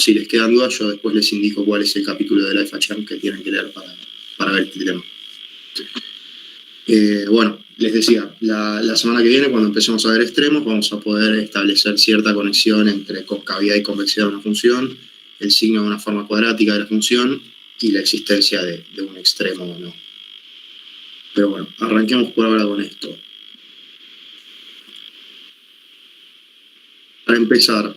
si les quedan dudas, yo después les indico cuál es el capítulo de LifeHM que tienen que leer para ver este tema. Bueno, les decía, la semana que viene, cuando empecemos a ver extremos, vamos a poder establecer cierta conexión entre concavidad y convexidad de una función, el signo de una forma cuadrática de la función y la existencia de un extremo o no. Pero bueno, arranquemos por ahora con esto. Para empezar,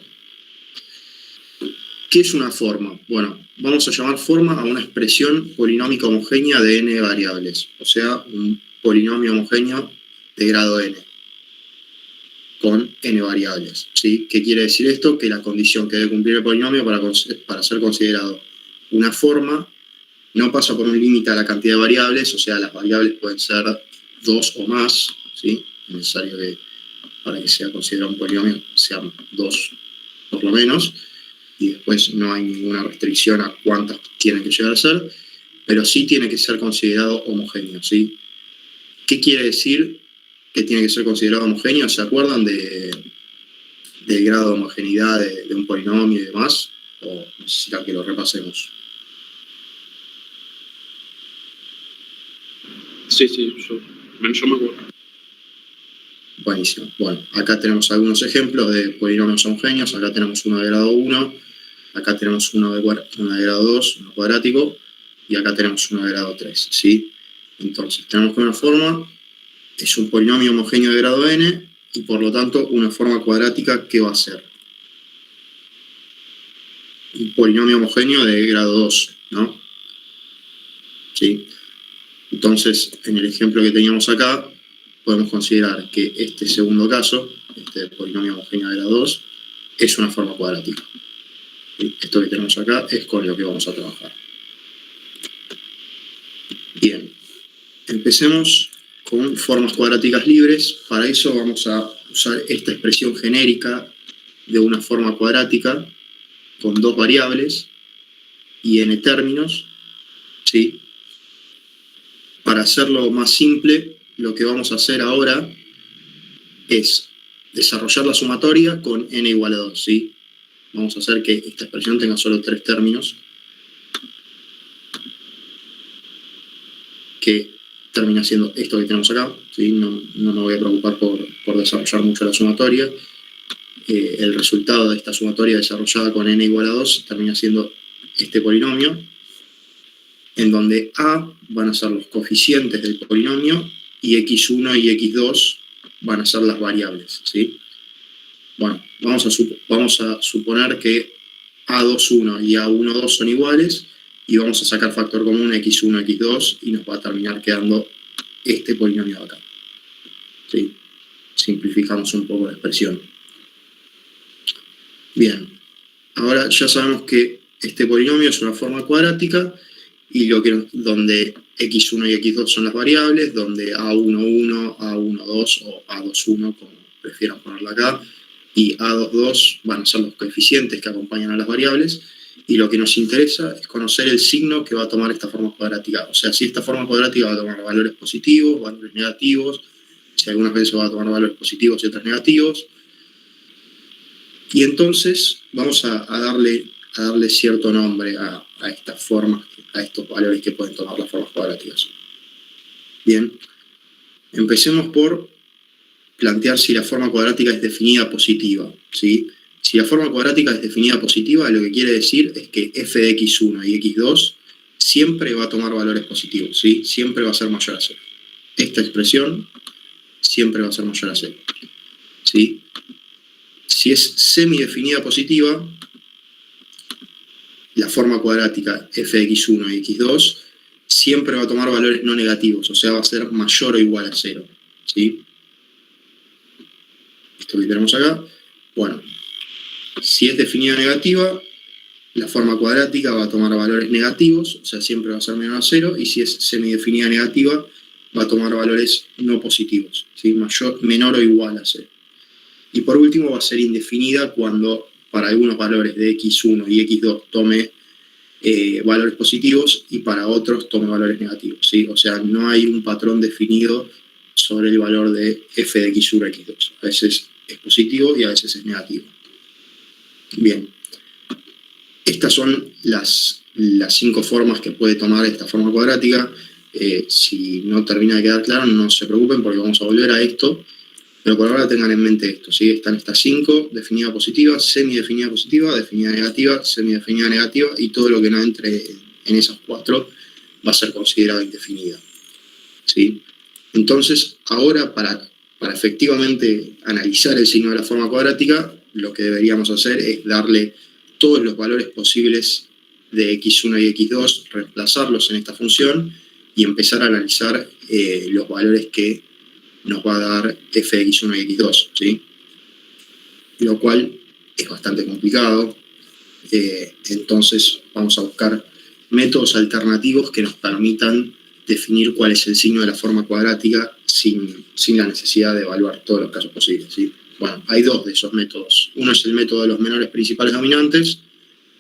¿qué es una forma? Bueno, vamos a llamar forma a una expresión polinómica homogénea de n variables, o sea, un polinomio homogéneo de grado n, con n variables, ¿sí? ¿Qué quiere decir esto? Que la condición que debe cumplir el polinomio para ser considerado una forma no pasa por un límite a la cantidad de variables, o sea, las variables pueden ser 2 o más, ¿sí? Es necesario que para que sea considerado un polinomio sean 2 por lo menos, y después no hay ninguna restricción a cuántas tienen que llegar a ser, pero sí tiene que ser considerado homogéneo, ¿sí? ¿Qué quiere decir que tiene que ser considerado homogéneo? ¿Se acuerdan del grado de homogeneidad de un polinomio y demás? ¿O necesitan que lo repasemos? Sí, yo me acuerdo. Buenísimo. Bueno, acá tenemos algunos ejemplos de polinomios homogéneos. Acá tenemos uno de grado 1, acá tenemos uno de grado 2, uno cuadrático, y acá tenemos uno de grado 3, ¿sí? Entonces, tenemos que una forma es un polinomio homogéneo de grado n, y por lo tanto, una forma cuadrática, ¿qué va a ser? Un polinomio homogéneo de grado 2, ¿no? ¿Sí? Entonces, en el ejemplo que teníamos acá, podemos considerar que este segundo caso, este polinomio homogéneo de grado 2, es una forma cuadrática. ¿Sí? Esto que tenemos acá es con lo que vamos a trabajar. Bien, empecemos con formas cuadráticas libres. Para eso vamos a usar esta expresión genérica de una forma cuadrática con 2 variables y n términos, ¿sí? Para hacerlo más simple, lo que vamos a hacer ahora es desarrollar la sumatoria con n igual a 2, ¿sí? Vamos a hacer que esta expresión tenga solo 3 términos, que termina siendo esto que tenemos acá, ¿sí? No me voy a preocupar por desarrollar mucho la sumatoria. El resultado de esta sumatoria desarrollada con n igual a 2 termina siendo este polinomio, en donde a van a ser los coeficientes del polinomio y x1 y x2 van a ser las variables, ¿sí? Bueno, vamos a suponer que a21 y a12 son iguales, y vamos a sacar factor común x1, x2, y nos va a terminar quedando este polinomio de acá, ¿sí? Simplificamos un poco la expresión. Bien, ahora ya sabemos que este polinomio es una forma cuadrática, y donde x1 y x2 son las variables, donde a11, a12 o a21, como prefieran ponerla acá, y a22 van a ser los coeficientes que acompañan a las variables, y lo que nos interesa es conocer el signo que va a tomar esta forma cuadrática. O sea, si esta forma cuadrática va a tomar valores positivos, valores negativos, si algunas veces va a tomar valores positivos y otras negativos. Y entonces vamos a darle cierto nombre a estas formas, a estos valores que pueden tomar las formas cuadráticas. Bien, empecemos por plantear si la forma cuadrática es definida positiva, ¿sí? Si la forma cuadrática es definida positiva, lo que quiere decir es que f de x1 y x2 siempre va a tomar valores positivos, ¿sí? Siempre va a ser mayor a 0. Esta expresión siempre va a ser mayor a 0, ¿sí? Si es semidefinida positiva, la forma cuadrática f de x1 y x2 siempre va a tomar valores no negativos, o sea, va a ser mayor o igual a 0, ¿sí? Esto que tenemos acá, bueno, si es definida negativa, la forma cuadrática va a tomar valores negativos, o sea, siempre va a ser menor a 0, y si es semidefinida negativa, va a tomar valores no positivos, ¿sí? Menor o igual a 0. Y por último va a ser indefinida cuando para algunos valores de x1 y x2 tome valores positivos y para otros tome valores negativos, ¿sí? O sea, no hay un patrón definido sobre el valor de f de x1 y x2. A veces es positivo y a veces es negativo. Bien. Estas son las 5 formas que puede tomar esta forma cuadrática. Si no termina de quedar claro, no se preocupen porque vamos a volver a esto, pero por ahora tengan en mente esto, ¿sí? Están estas 5, definida positiva, semidefinida positiva, definida negativa, semidefinida negativa, y todo lo que no entre en esas 4 va a ser considerado indefinida, ¿sí? Entonces, ahora para efectivamente analizar el signo de la forma cuadrática, lo que deberíamos hacer es darle todos los valores posibles de x1 y x2, reemplazarlos en esta función y empezar a analizar los valores que nos va a dar f de x1 y x2, ¿sí? Lo cual es bastante complicado. Entonces vamos a buscar métodos alternativos que nos permitan definir cuál es el signo de la forma cuadrática sin la necesidad de evaluar todos los casos posibles, ¿sí? Bueno, hay 2 de esos métodos. Uno es el método de los menores principales dominantes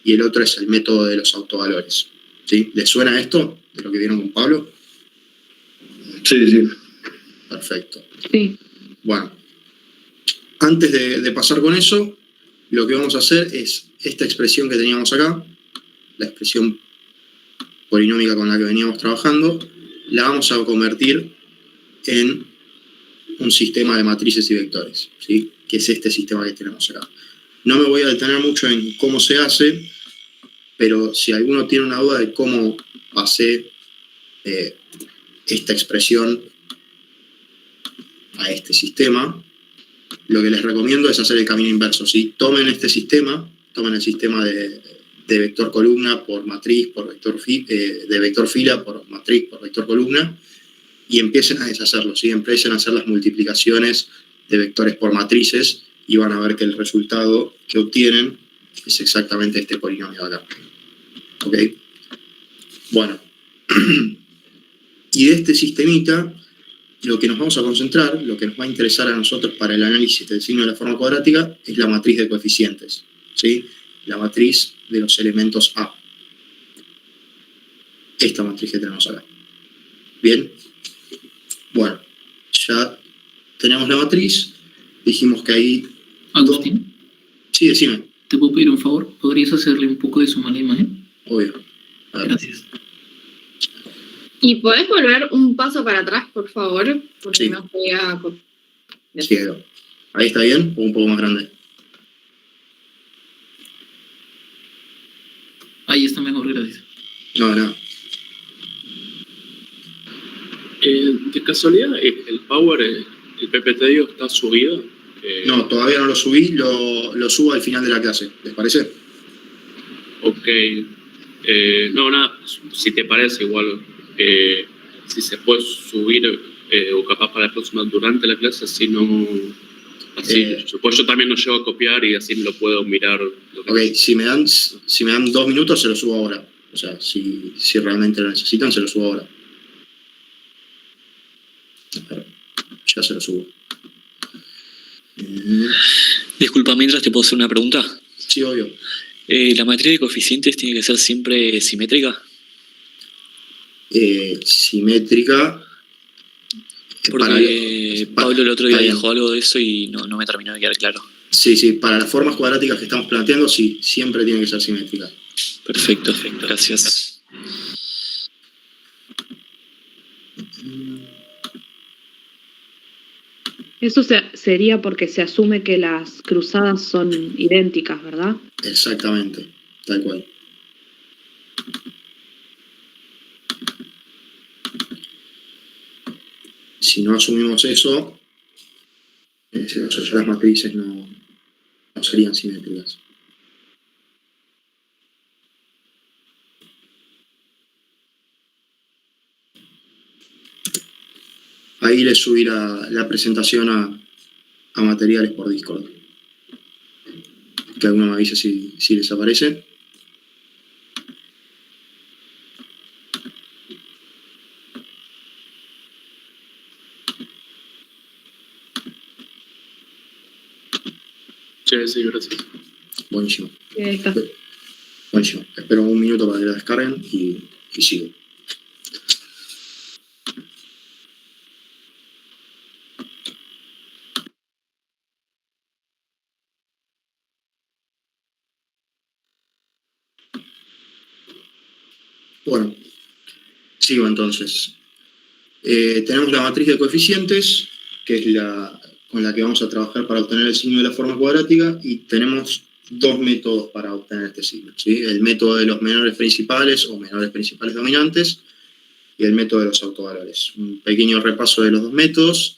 y el otro es el método de los autovalores, ¿sí? ¿Les suena esto de lo que vieron con Pablo? Sí, sí. Perfecto. Sí. Bueno, antes de pasar con eso, lo que vamos a hacer es esta expresión que teníamos acá, la expresión polinómica con la que veníamos trabajando, la vamos a convertir en un sistema de matrices y vectores, ¿sí? Que es este sistema que tenemos acá. No me voy a detener mucho en cómo se hace, pero si alguno tiene una duda de cómo pasé esta expresión a este sistema, lo que les recomiendo es hacer el camino inverso, ¿sí? Tomen este sistema, tomen el sistema de vector columna por matriz, por vector de vector fila por matriz, por vector columna, y empiecen a deshacerlo, ¿sí? Empiecen a hacer las multiplicaciones de vectores por matrices y van a ver que el resultado que obtienen es exactamente este polinomio de acá. ¿Ok? Bueno, y de este sistemita, lo que nos vamos a concentrar, lo que nos va a interesar a nosotros para el análisis del signo de la forma cuadrática es la matriz de coeficientes, ¿sí? La matriz de los elementos A. Esta matriz que tenemos acá. ¿Bien? Bueno, ya tenemos la matriz, dijimos que ahí... Agustín, Sí, decime. ¿te puedo pedir un favor? ¿Podrías hacerle un poco de zoom a la imagen? Obvio. A ver. Gracias. ¿Y podés volver un paso para atrás, por favor? Porque Sí. no podía... Sí, ahí está bien o un poco más grande. Ahí está mejor, gracias. No. De casualidad, el Power, el PPT está subido. No, todavía no lo subí, lo subo al final de la clase. ¿Les parece? Ok. No, nada, si te parece igual, si se puede subir o capaz para la próxima durante la clase, así no... Así, pues yo también lo llevo a copiar y así lo puedo mirar. Ok, si me dan 2 minutos, se lo subo ahora. O sea, si realmente lo necesitan, se lo subo ahora. A ver, ya se lo subo. Disculpa, mientras te puedo hacer una pregunta. Sí, obvio. ¿La matriz de coeficientes tiene que ser siempre simétrica? Simétrica. Porque Pablo el otro día está bien. dijo algo de eso y no me terminó de quedar claro. Sí, para las formas cuadráticas que estamos planteando, sí, siempre tiene que ser simétrica. Perfecto, gracias. Eso sería porque se asume que las cruzadas son idénticas, ¿verdad? Exactamente, tal cual. Si no asumimos eso, las matrices no serían simétricas. Ahí les subí la presentación a materiales por Discord. Que alguno me avise si les aparece. Sí, gracias. Buenísimo. Ahí está. Buenísimo. Espero un minuto para que la descarguen y sigo. Bueno, sigo entonces. Tenemos la matriz de coeficientes, que es con la que vamos a trabajar para obtener el signo de la forma cuadrática, y tenemos dos métodos para obtener este signo, ¿sí? El método de los menores principales o menores principales dominantes y el método de los autovalores. Un pequeño repaso de los dos métodos.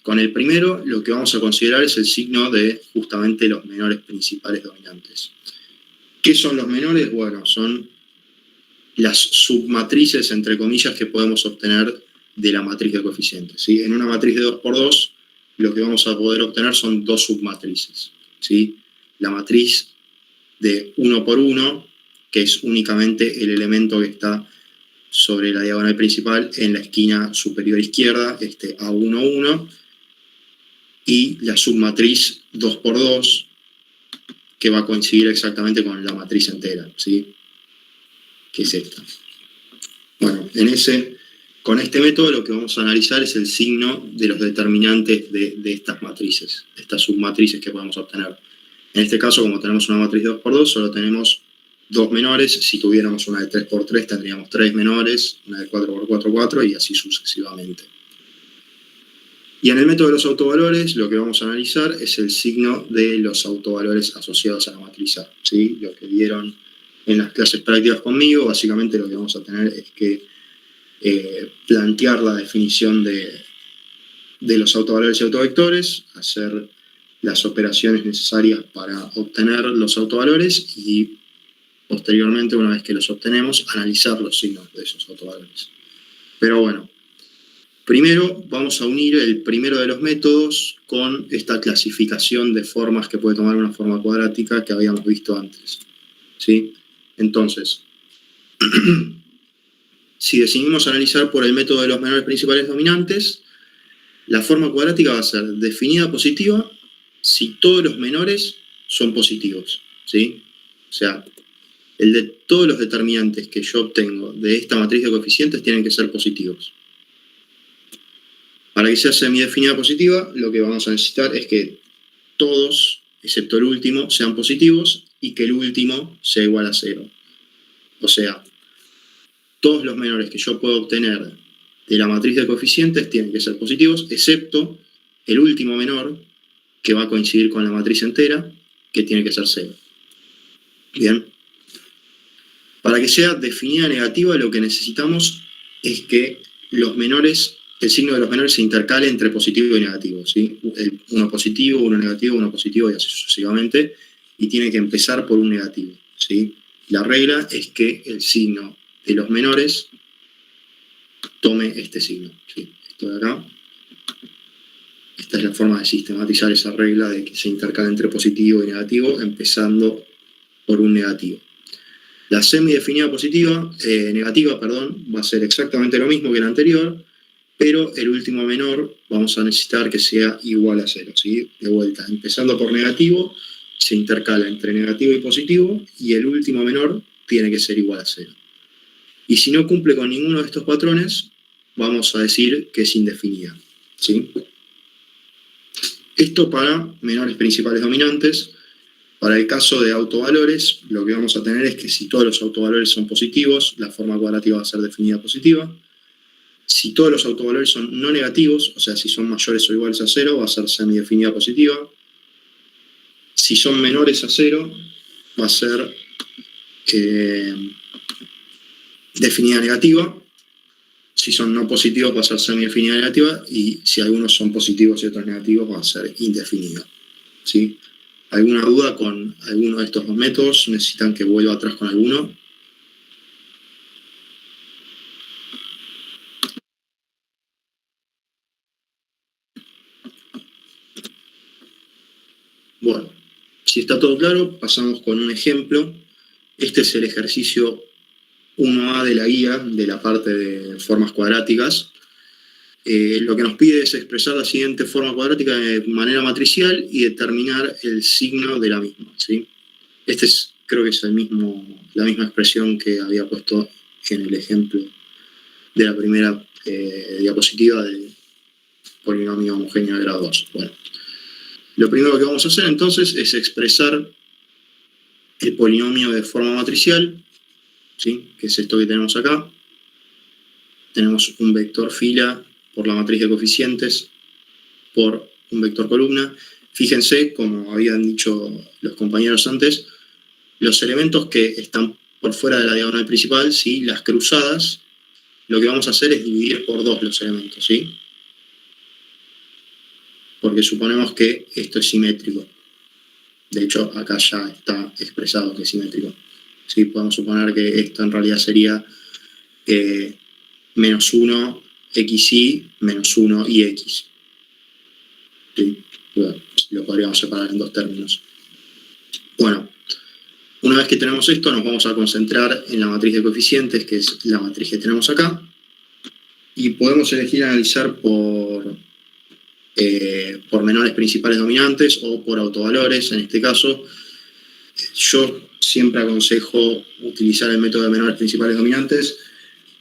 Con el primero, lo que vamos a considerar es el signo de justamente los menores principales dominantes. ¿Qué son los menores? Bueno, son las submatrices, entre comillas, que podemos obtener de la matriz de coeficientes, ¿sí? En una matriz de 2×2, lo que vamos a poder obtener son dos submatrices, ¿sí? La matriz de 1×1, que es únicamente el elemento que está sobre la diagonal principal en la esquina superior izquierda, A1,1, y la submatriz 2×2, que va a coincidir exactamente con la matriz entera, ¿sí? Que es esta. Bueno, con este método lo que vamos a analizar es el signo de los determinantes de estas matrices, de estas submatrices que podemos obtener. En este caso, como tenemos una matriz de 2×2, solo tenemos dos menores. Si tuviéramos una de 3×3, tendríamos tres menores, una de 4×4, 4, y así sucesivamente. Y en el método de los autovalores, lo que vamos a analizar es el signo de los autovalores asociados a la matriz A, ¿sí? Lo que vieron en las clases prácticas conmigo, básicamente lo que vamos a tener es que plantear la definición de los autovalores y autovectores, hacer las operaciones necesarias para obtener los autovalores y posteriormente, una vez que los obtenemos, analizar los signos de esos autovalores. Pero bueno, primero vamos a unir el primero de los métodos con esta clasificación de formas que puede tomar una forma cuadrática que habíamos visto antes, ¿sí? Entonces, si decidimos analizar por el método de los menores principales dominantes, la forma cuadrática va a ser definida positiva si todos los menores son positivos, ¿sí? O sea, el de todos los determinantes que yo obtengo de esta matriz de coeficientes tienen que ser positivos. Para que sea semidefinida positiva, lo que vamos a necesitar es que todos, excepto el último, sean positivos y que el último sea igual a 0. O sea, todos los menores que yo puedo obtener de la matriz de coeficientes tienen que ser positivos, excepto el último menor, que va a coincidir con la matriz entera, que tiene que ser 0. Bien. Para que sea definida negativa, lo que necesitamos es que el signo de los menores se intercale entre positivo y negativo, ¿sí? Uno positivo, uno negativo y así sucesivamente, y tiene que empezar por un negativo, ¿sí? La regla es que el signo de los menores tome este signo, ¿sí? Esto de acá. Esta es la forma de sistematizar esa regla de que se intercala entre positivo y negativo, empezando por un negativo. La semidefinida negativa, va a ser exactamente lo mismo que la anterior, pero el último menor vamos a necesitar que sea igual a 0, ¿sí? De vuelta, empezando por negativo, se intercala entre negativo y positivo, y el último menor tiene que ser igual a 0. Y si no cumple con ninguno de estos patrones, vamos a decir que es indefinida, ¿sí? Esto para menores principales dominantes. Para el caso de autovalores, lo que vamos a tener es que si todos los autovalores son positivos, la forma cuadrática va a ser definida positiva. Si todos los autovalores son no negativos, o sea, si son mayores o iguales a 0, va a ser semidefinida positiva. Si son menores a 0, va a ser definida negativa. Si son no positivos, va a ser semidefinida negativa. Y si algunos son positivos y otros negativos, va a ser indefinida, ¿sí? ¿Alguna duda con alguno de estos dos métodos? ¿Necesitan que vuelva atrás con alguno? Bueno, si está todo claro, pasamos con un ejemplo. Este es el ejercicio 1A de la guía, de la parte de formas cuadráticas. Lo que nos pide es expresar la siguiente forma cuadrática de manera matricial y determinar el signo de la misma, ¿sí? Creo que es la misma expresión que había puesto en el ejemplo de la primera diapositiva del polinomio homogéneo de grado 2. Bueno, lo primero que vamos a hacer entonces es expresar el polinomio de forma matricial ¿sí? Que es esto que tenemos acá. Tenemos un vector fila por la matriz de coeficientes por un vector columna. Fíjense, como habían dicho los compañeros antes, los elementos que están por fuera de la diagonal principal, ¿sí? Las cruzadas, lo que vamos a hacer es dividir por 2 los elementos, ¿sí? Porque suponemos que esto es simétrico. De hecho, acá ya está expresado que es simétrico. ¿Sí? Podemos suponer que esto en realidad sería menos 1 xy menos 1 y x. ¿Sí? Bueno, lo podríamos separar en 2 términos. Bueno, una vez que tenemos esto, nos vamos a concentrar en la matriz de coeficientes, que es la matriz que tenemos acá, y podemos elegir analizar por menores principales dominantes o por autovalores. En este caso, yo siempre aconsejo utilizar el método de menores principales dominantes,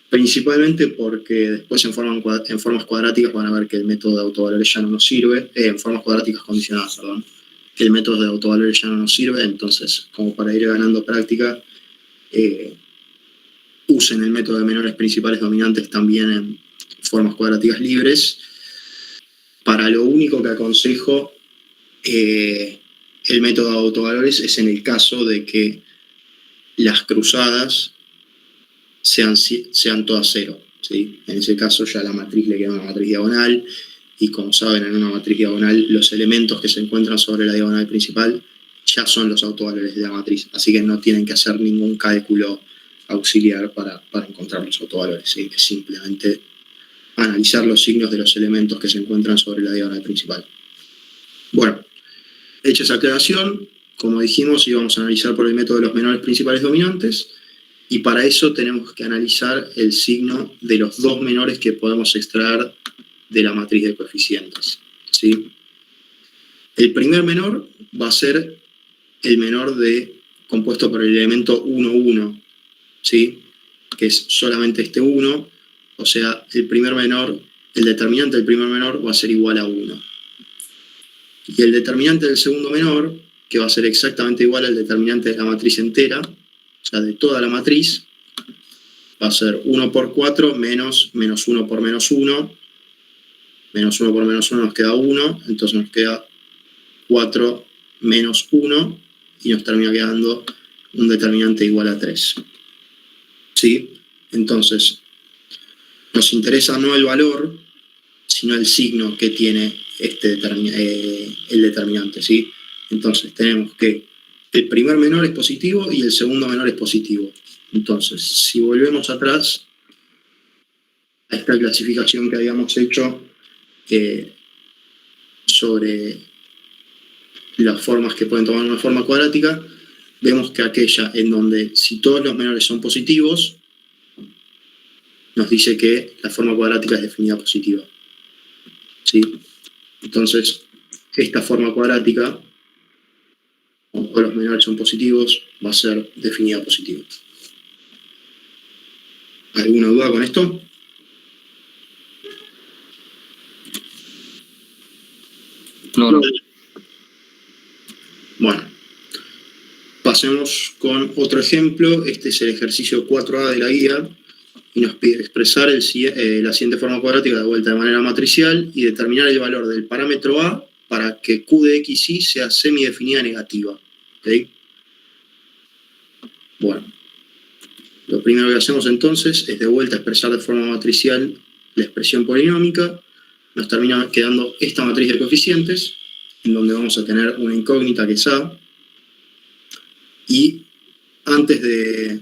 principalmente porque después en formas cuadráticas van a ver que el método de autovalores ya no nos sirve, en formas cuadráticas condicionadas, perdón, que el método de autovalores ya no nos sirve. Entonces, como para ir ganando práctica, usen el método de menores principales dominantes también en formas cuadráticas libres. Para lo único que aconsejo el método de autovalores es en el caso de que las cruzadas sean todas cero, ¿sí? En ese caso ya la matriz le queda una matriz diagonal, y como saben, en una matriz diagonal los elementos que se encuentran sobre la diagonal principal ya son los autovalores de la matriz, así que no tienen que hacer ningún cálculo auxiliar para encontrar los autovalores, ¿sí? Es simplemente analizar los signos de los elementos que se encuentran sobre la diagonal principal. Bueno, hecha esa aclaración, como dijimos, íbamos a analizar por el método de los menores principales dominantes, y para eso tenemos que analizar el signo de los 2 menores que podemos extraer de la matriz de coeficientes, ¿sí? El primer menor va a ser el menor compuesto por el elemento 1, 1, ¿sí? Que es solamente este 1, o sea, el determinante del primer menor va a ser igual a 1. Y el determinante del segundo menor, que va a ser exactamente igual al determinante de la matriz entera, o sea, de toda la matriz, va a ser 1 por 4 menos 1 por menos 1. Menos 1 por menos 1 nos queda 1, entonces nos queda 4 menos 1, y nos termina quedando un determinante igual a 3. ¿Sí? Entonces, nos interesa no el valor, sino el signo que tiene el determinante, ¿sí? Entonces, tenemos que el primer menor es positivo y el segundo menor es positivo. Entonces, si volvemos atrás a esta clasificación que habíamos hecho sobre las formas que pueden tomar una forma cuadrática, vemos que aquella en donde si todos los menores son positivos, nos dice que la forma cuadrática es definida positiva, ¿sí? Entonces, esta forma cuadrática, como todos los menores son positivos, va a ser definida positiva. ¿Alguna duda con esto? No. Bueno, pasemos con otro ejemplo. Este es el ejercicio 4A de la guía, y nos pide expresar la siguiente forma cuadrática de vuelta de manera matricial y determinar el valor del parámetro A para que Q de x y sea semidefinida negativa. ¿Okay? Bueno, lo primero que hacemos entonces es de vuelta expresar de forma matricial la expresión polinómica. Nos termina quedando esta matriz de coeficientes, en donde vamos a tener una incógnita que es A. Y antes de...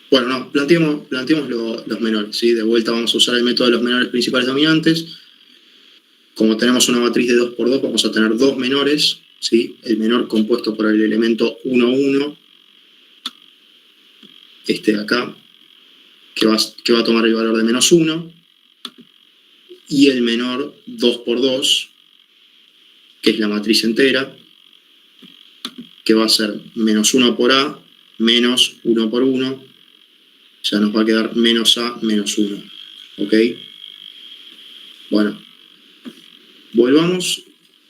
Bueno, no, planteemos los menores, ¿sí? De vuelta vamos a usar el método de los menores principales dominantes. Como tenemos una matriz de 2 por 2, vamos a tener 2 menores, ¿sí? El menor compuesto por el elemento 1, 1, este de acá, que va a tomar el valor de menos 1, y el menor 2 por 2, que es la matriz entera, que va a ser menos 1 por A, menos 1 por 1, ya nos va a quedar menos A, menos 1. ¿Ok? Bueno, volvamos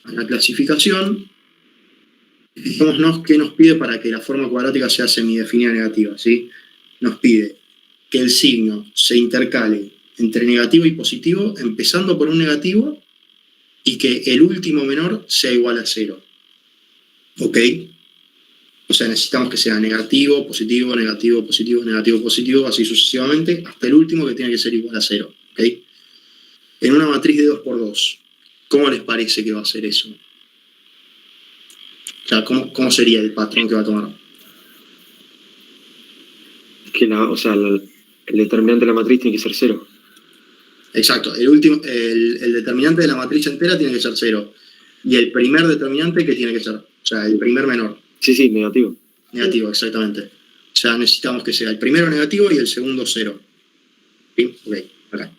a la clasificación Fijémonos qué nos pide para que la forma cuadrática sea semidefinida negativa, ¿sí? Nos pide que el signo se intercale entre negativo y positivo, empezando por un negativo, y que el último menor sea igual a 0. ¿Ok? O sea, necesitamos que sea negativo, positivo, negativo, positivo, negativo, positivo, así sucesivamente, hasta el último que tiene que ser igual a 0. ¿Ok? En una matriz de 2×2, ¿cómo les parece que va a ser eso? O sea, ¿cómo sería el patrón que va a tomar? Que el determinante de la matriz tiene que ser 0. Exacto, el determinante de la matriz entera tiene que ser 0. Y el primer determinante, ¿qué tiene que ser? O sea, el primer menor. Sí, negativo. Negativo, exactamente. O sea, necesitamos que sea el primero negativo y el segundo 0. ¿Sí? Ok, acá.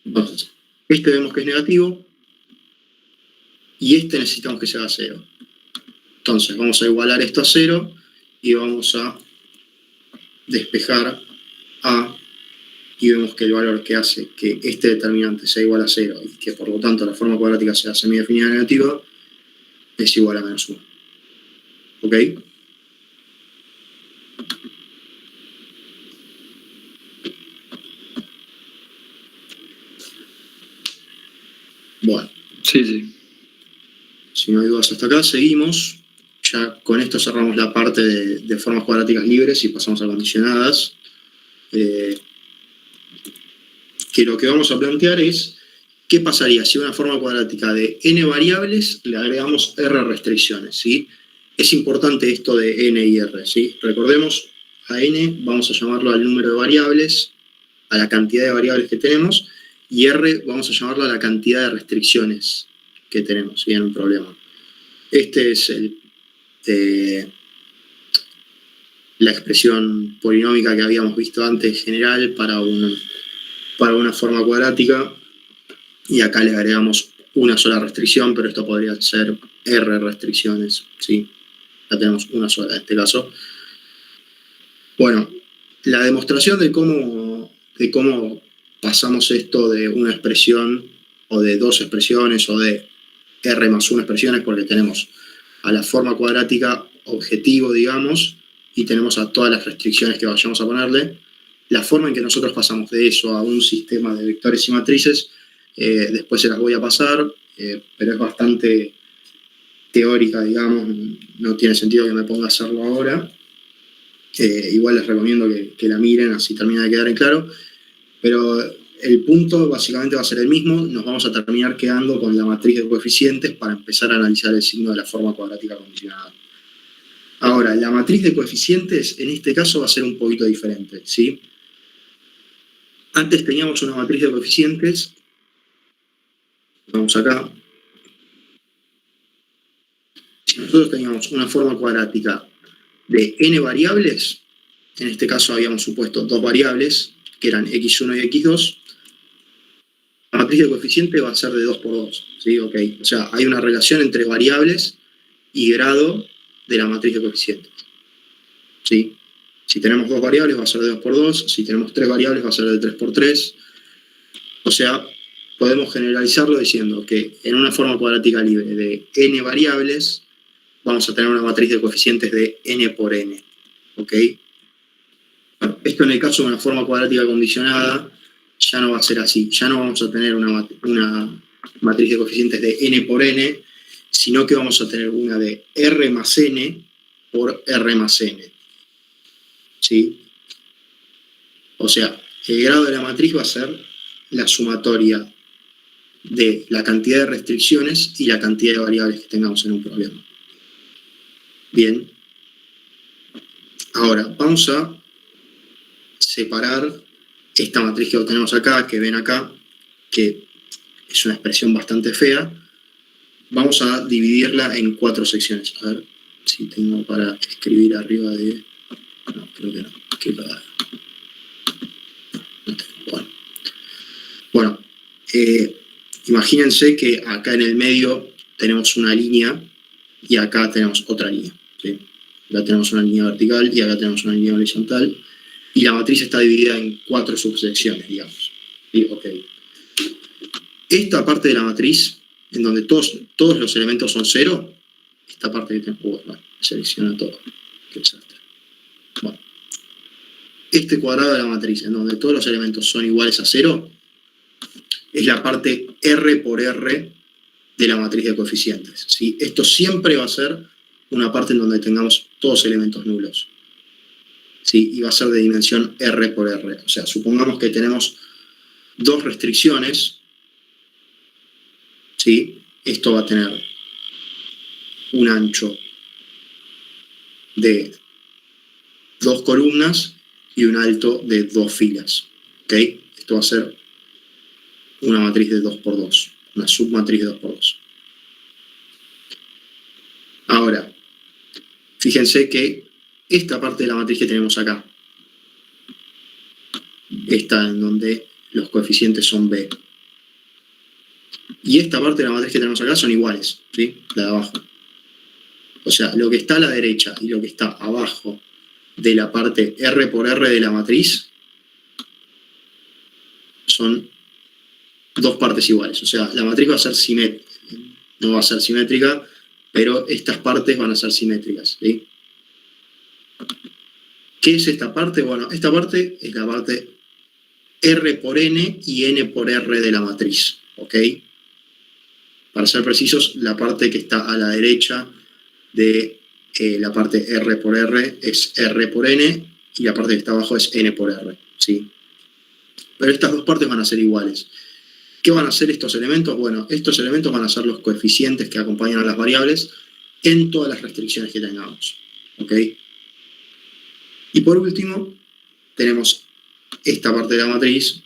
Entonces, este vemos que es negativo y este necesitamos que sea 0. Entonces, vamos a igualar esto a 0 y vamos a despejar A, y vemos que el valor que hace que este determinante sea igual a 0 y que por lo tanto la forma cuadrática sea semidefinida negativa es igual a -1. ¿Ok? Bueno. Sí. Si no hay dudas hasta acá, seguimos. Ya con esto cerramos la parte de formas cuadráticas libres y pasamos a condicionadas. Que lo que vamos a plantear es qué pasaría si a una forma cuadrática de n variables le agregamos r restricciones, ¿sí? Es importante esto de n y r, ¿sí? Recordemos, a n vamos a llamarlo al número de variables, a la cantidad de variables que tenemos, y r vamos a llamarlo a la cantidad de restricciones que tenemos, ¿sí? En un problema. Este es la expresión polinómica que habíamos visto antes general para una forma cuadrática, y acá le agregamos una sola restricción, pero esto podría ser r restricciones, ¿sí? Ya tenemos una sola en este caso. Bueno, la demostración de cómo pasamos esto de una expresión, o de dos expresiones, o de r más 1 expresiones, porque tenemos a la forma cuadrática objetivo, digamos, y tenemos a todas las restricciones que vayamos a ponerle. La forma en que nosotros pasamos de eso a un sistema de vectores y matrices, después se las voy a pasar, pero es bastante teórica, digamos, no tiene sentido que me ponga a hacerlo ahora. Igual les recomiendo que la miren, así termina de quedar en claro, pero el punto básicamente va a ser el mismo. Nos vamos a terminar quedando con la matriz de coeficientes para empezar a analizar el signo de la forma cuadrática condicionada. Ahora, la matriz de coeficientes en este caso va a ser un poquito diferente, ¿sí? Antes teníamos una matriz de coeficientes, vamos acá. Si nosotros teníamos una forma cuadrática de n variables, en este caso habíamos supuesto dos variables, que eran x1 y x2, la matriz de coeficiente va a ser de 2×2, ¿sí? Ok, o sea, hay una relación entre variables y grado de la matriz de coeficientes, ¿sí? Si tenemos dos variables va a ser de 2×2, si tenemos tres variables va a ser de 3×3, o sea, podemos generalizarlo diciendo que en una forma cuadrática libre de n variables vamos a tener una matriz de coeficientes de n por n, ¿ok? Bueno, esto en el caso de una forma cuadrática condicionada ya no va a ser así, ya no vamos a tener una matriz de coeficientes de n por n, sino que vamos a tener una de r más n por r más n, ¿sí? O sea, el grado de la matriz va a ser la sumatoria de la cantidad de restricciones y la cantidad de variables que tengamos en un problema. Bien. Ahora, vamos a separar esta matriz que obtenemos acá, que ven acá, que es una expresión bastante fea. Vamos a dividirla en 4 secciones. A ver si tengo para escribir arriba de... No, creo que no. Bueno, imagínense que acá en el medio tenemos una línea y acá tenemos otra línea, ¿sí? Acá tenemos una línea vertical y acá tenemos una línea horizontal, y la matriz está dividida en 4 subsecciones, digamos. ¿Sí? Okay. Esta parte de la matriz, en donde todos los elementos son 0, esta parte que tengo, bueno, selecciona todo. Qué desastre. Bueno. Este cuadrado de la matriz, en donde todos los elementos son iguales a 0, es la parte R por R de la matriz de coeficientes, ¿sí? Esto siempre va a ser una parte en donde tengamos todos elementos nulos, ¿sí? Y va a ser de dimensión R por R. O sea, supongamos que tenemos dos restricciones, ¿sí? Esto va a tener un ancho de 2 columnas y un alto de 2 filas, ¿ok? Esto va a ser una matriz de 2×2, una submatriz de 2×2. Ahora, fíjense que esta parte de la matriz que tenemos acá, esta en donde los coeficientes son B, y esta parte de la matriz que tenemos acá son iguales, ¿sí? La de abajo. O sea, lo que está a la derecha y lo que está abajo de la parte R por R de la matriz son dos partes iguales. O sea, la matriz va a ser simétrica. No va a ser simétrica, pero estas partes van a ser simétricas, ¿sí? ¿Qué es esta parte? Bueno, esta parte es la parte R por N y N por R de la matriz, ¿ok? Para ser precisos, la parte que está a la derecha de la parte R por R es R por N y la parte que está abajo es N por R, ¿sí? Pero estas dos partes van a ser iguales. ¿Qué van a hacer estos elementos? Bueno, estos elementos van a ser los coeficientes que acompañan a las variables en todas las restricciones que tengamos, ¿ok? Y por último, tenemos esta parte de la matriz,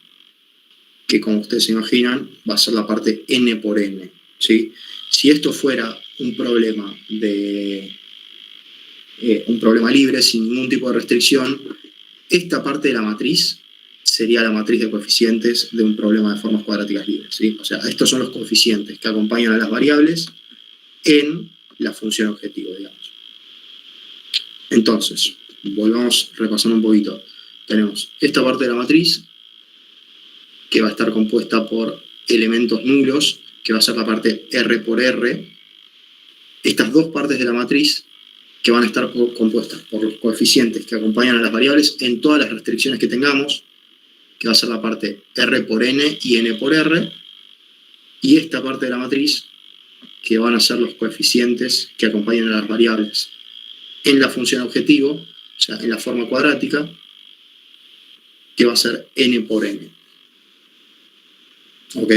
que como ustedes se imaginan, va a ser la parte N por N, ¿sí? Si esto fuera un problema libre, sin ningún tipo de restricción, esta parte de la matriz sería la matriz de coeficientes de un problema de formas cuadráticas libres, ¿sí? O sea, estos son los coeficientes que acompañan a las variables en la función objetivo, digamos. Entonces, volvamos repasando un poquito. Tenemos esta parte de la matriz, que va a estar compuesta por elementos nulos, que va a ser la parte R por R. Estas dos partes de la matriz, que van a estar compuestas por los coeficientes que acompañan a las variables en todas las restricciones que tengamos, que va a ser la parte R por N y N por R, y esta parte de la matriz, que van a ser los coeficientes que acompañan a las variables en la función objetivo, o sea, en la forma cuadrática, que va a ser N por N. ¿Ok?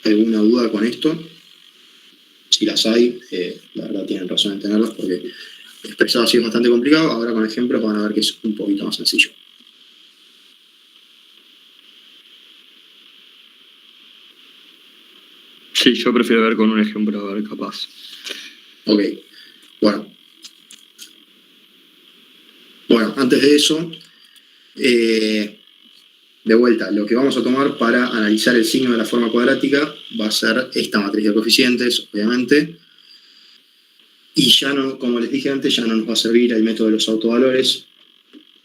¿Alguna duda con esto? Si las hay, la verdad tienen razón en tenerlas, porque expresado así es bastante complicado. Ahora con ejemplos van a ver que es un poquito más sencillo. Sí, yo prefiero ver con un ejemplo, a ver capaz. Ok, bueno. Bueno, antes de eso, de vuelta, lo que vamos a tomar para analizar el signo de la forma cuadrática va a ser esta matriz de coeficientes, obviamente. Y ya no, como les dije antes, ya no nos va a servir el método de los autovalores,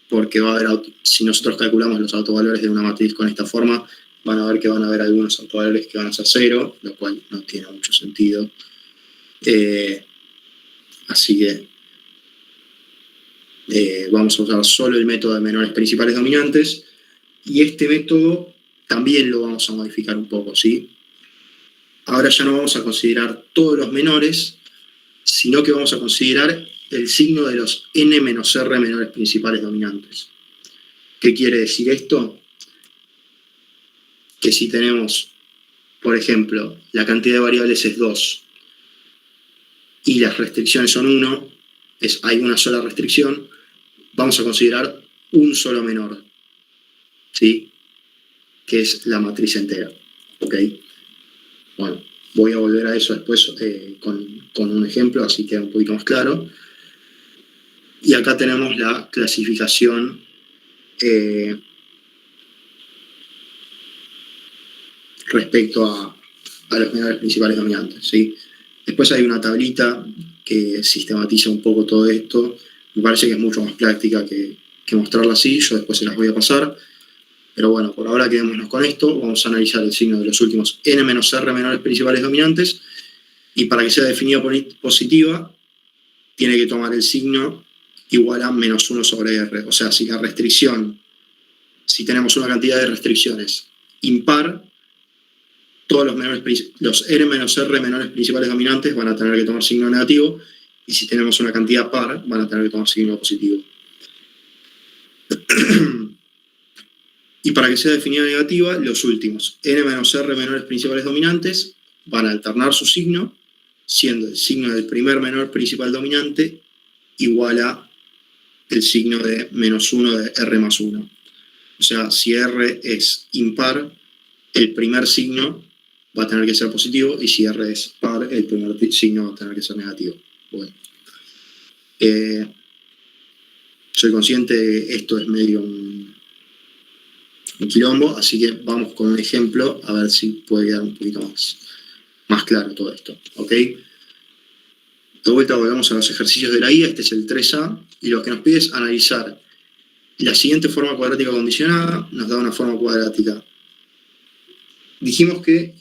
porque va a haber, si nosotros calculamos los autovalores de una matriz con esta forma, van a ver que van a haber algunos autovalores que van a ser 0, lo cual no tiene mucho sentido. Así que vamos a usar solo el método de menores principales dominantes, y este método también lo vamos a modificar un poco, ¿sí? Ahora ya no vamos a considerar todos los menores, sino que vamos a considerar el signo de los n menos r menores principales dominantes. ¿Qué quiere decir esto? Que si tenemos, por ejemplo, la cantidad de variables es 2 y las restricciones son 1, hay una sola restricción, vamos a considerar un solo menor, ¿sí? Que es la matriz entera, ¿ok? Bueno, voy a volver a eso después con un ejemplo, así queda un poquito más claro. Y acá tenemos la clasificación respecto a los menores principales dominantes, ¿sí? Después hay una tablita que sistematiza un poco todo esto. Me parece que es mucho más práctica que mostrarla así, yo después se las voy a pasar. Pero bueno, por ahora quedémonos con esto. Vamos a analizar el signo de los últimos n menos r menores principales dominantes. Y para que sea definida positiva, tiene que tomar el signo igual a menos 1 sobre r. O sea, si la restricción, si tenemos una cantidad de restricciones impar, todos los n menos r menores principales dominantes van a tener que tomar signo negativo, y si tenemos una cantidad par, van a tener que tomar signo positivo. Y para que sea definida negativa, los últimos n menos r menores principales dominantes van a alternar su signo, siendo el signo del primer menor principal dominante igual a el signo de menos 1 de r más 1. O sea, si r es impar, el primer signo va a tener que ser positivo, y si r es par, el primer signo va a tener que ser negativo. Bueno. Soy consciente de que esto es medio un quilombo, así que vamos con un ejemplo a ver si puede quedar un poquito más claro todo esto. ¿Ok? De vuelta volvemos a los ejercicios de la guía. Este es el 3A, y lo que nos pide es analizar la siguiente forma cuadrática condicionada. Nos da una forma cuadrática. Dijimos que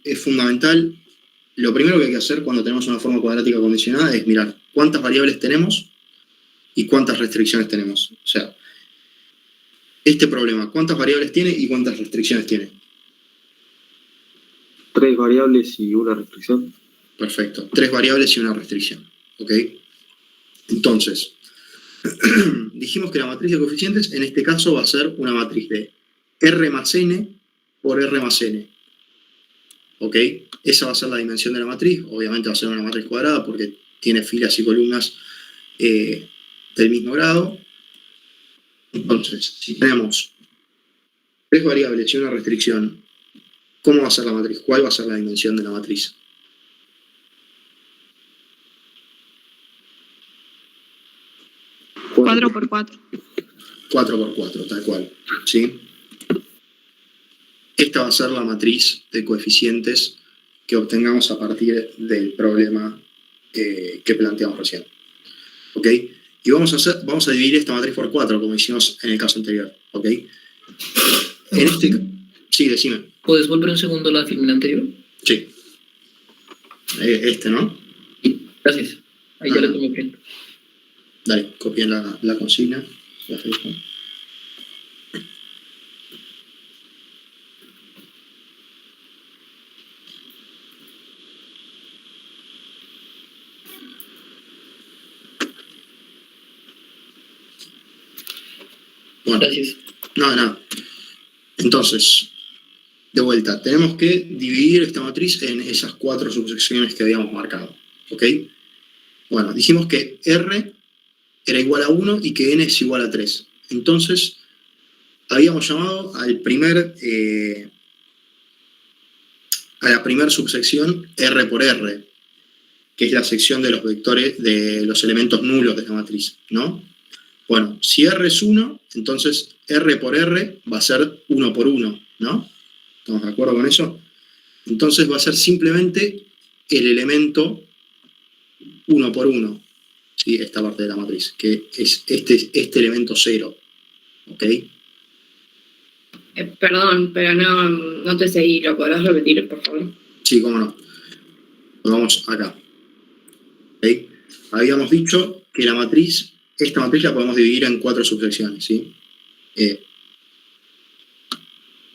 es fundamental, lo primero que hay que hacer cuando tenemos una forma cuadrática condicionada es mirar cuántas variables tenemos y cuántas restricciones tenemos. O sea, este problema, ¿cuántas variables tiene y cuántas restricciones tiene? 3 variables y una restricción. Perfecto, 3 variables y una restricción. ¿Ok? Entonces, dijimos que la matriz de coeficientes en este caso va a ser una matriz de R más N por R más N. ¿Ok? Esa va a ser la dimensión de la matriz. Obviamente va a ser una matriz cuadrada porque tiene filas y columnas del mismo grado. Entonces, si tenemos 3 variables y una restricción, ¿cómo va a ser la matriz? ¿Cuál va a ser la dimensión de la matriz? Cuatro por 4. 4 por 4, tal cual. ¿Sí? Esta va a ser la matriz de coeficientes que obtengamos a partir del problema que planteamos recién. ¿Ok? Y vamos a dividir esta matriz por 4, como hicimos en el caso anterior. ¿Ok? Sí, decime. ¿Puedes volver un segundo a la fórmula anterior? Sí. ¿No? Sí, gracias. Ahí ya lo tengo bien. Dale, copien la consigna. Bueno, Gracias. no. Entonces, de vuelta, tenemos que dividir esta matriz en esas 4 subsecciones que habíamos marcado. ¿Ok? Bueno, dijimos que R era igual a 1 y que N es igual a 3. Entonces, habíamos llamado a la primera subsección R por R, que es la sección de los vectores, de los elementos nulos de la matriz, ¿no? Bueno, si R es 1, entonces R por R va a ser 1 por 1, ¿no? ¿Estamos de acuerdo con eso? Entonces va a ser simplemente el elemento 1 por 1, ¿sí? Esta parte de la matriz, que es este elemento 0, ¿ok? Perdón, pero no te seguí. ¿Lo podrás repetir, por favor? Sí, cómo no. Vamos acá. ¿Ok? Habíamos dicho que esta matriz la podemos dividir en 4 subsecciones, ¿sí?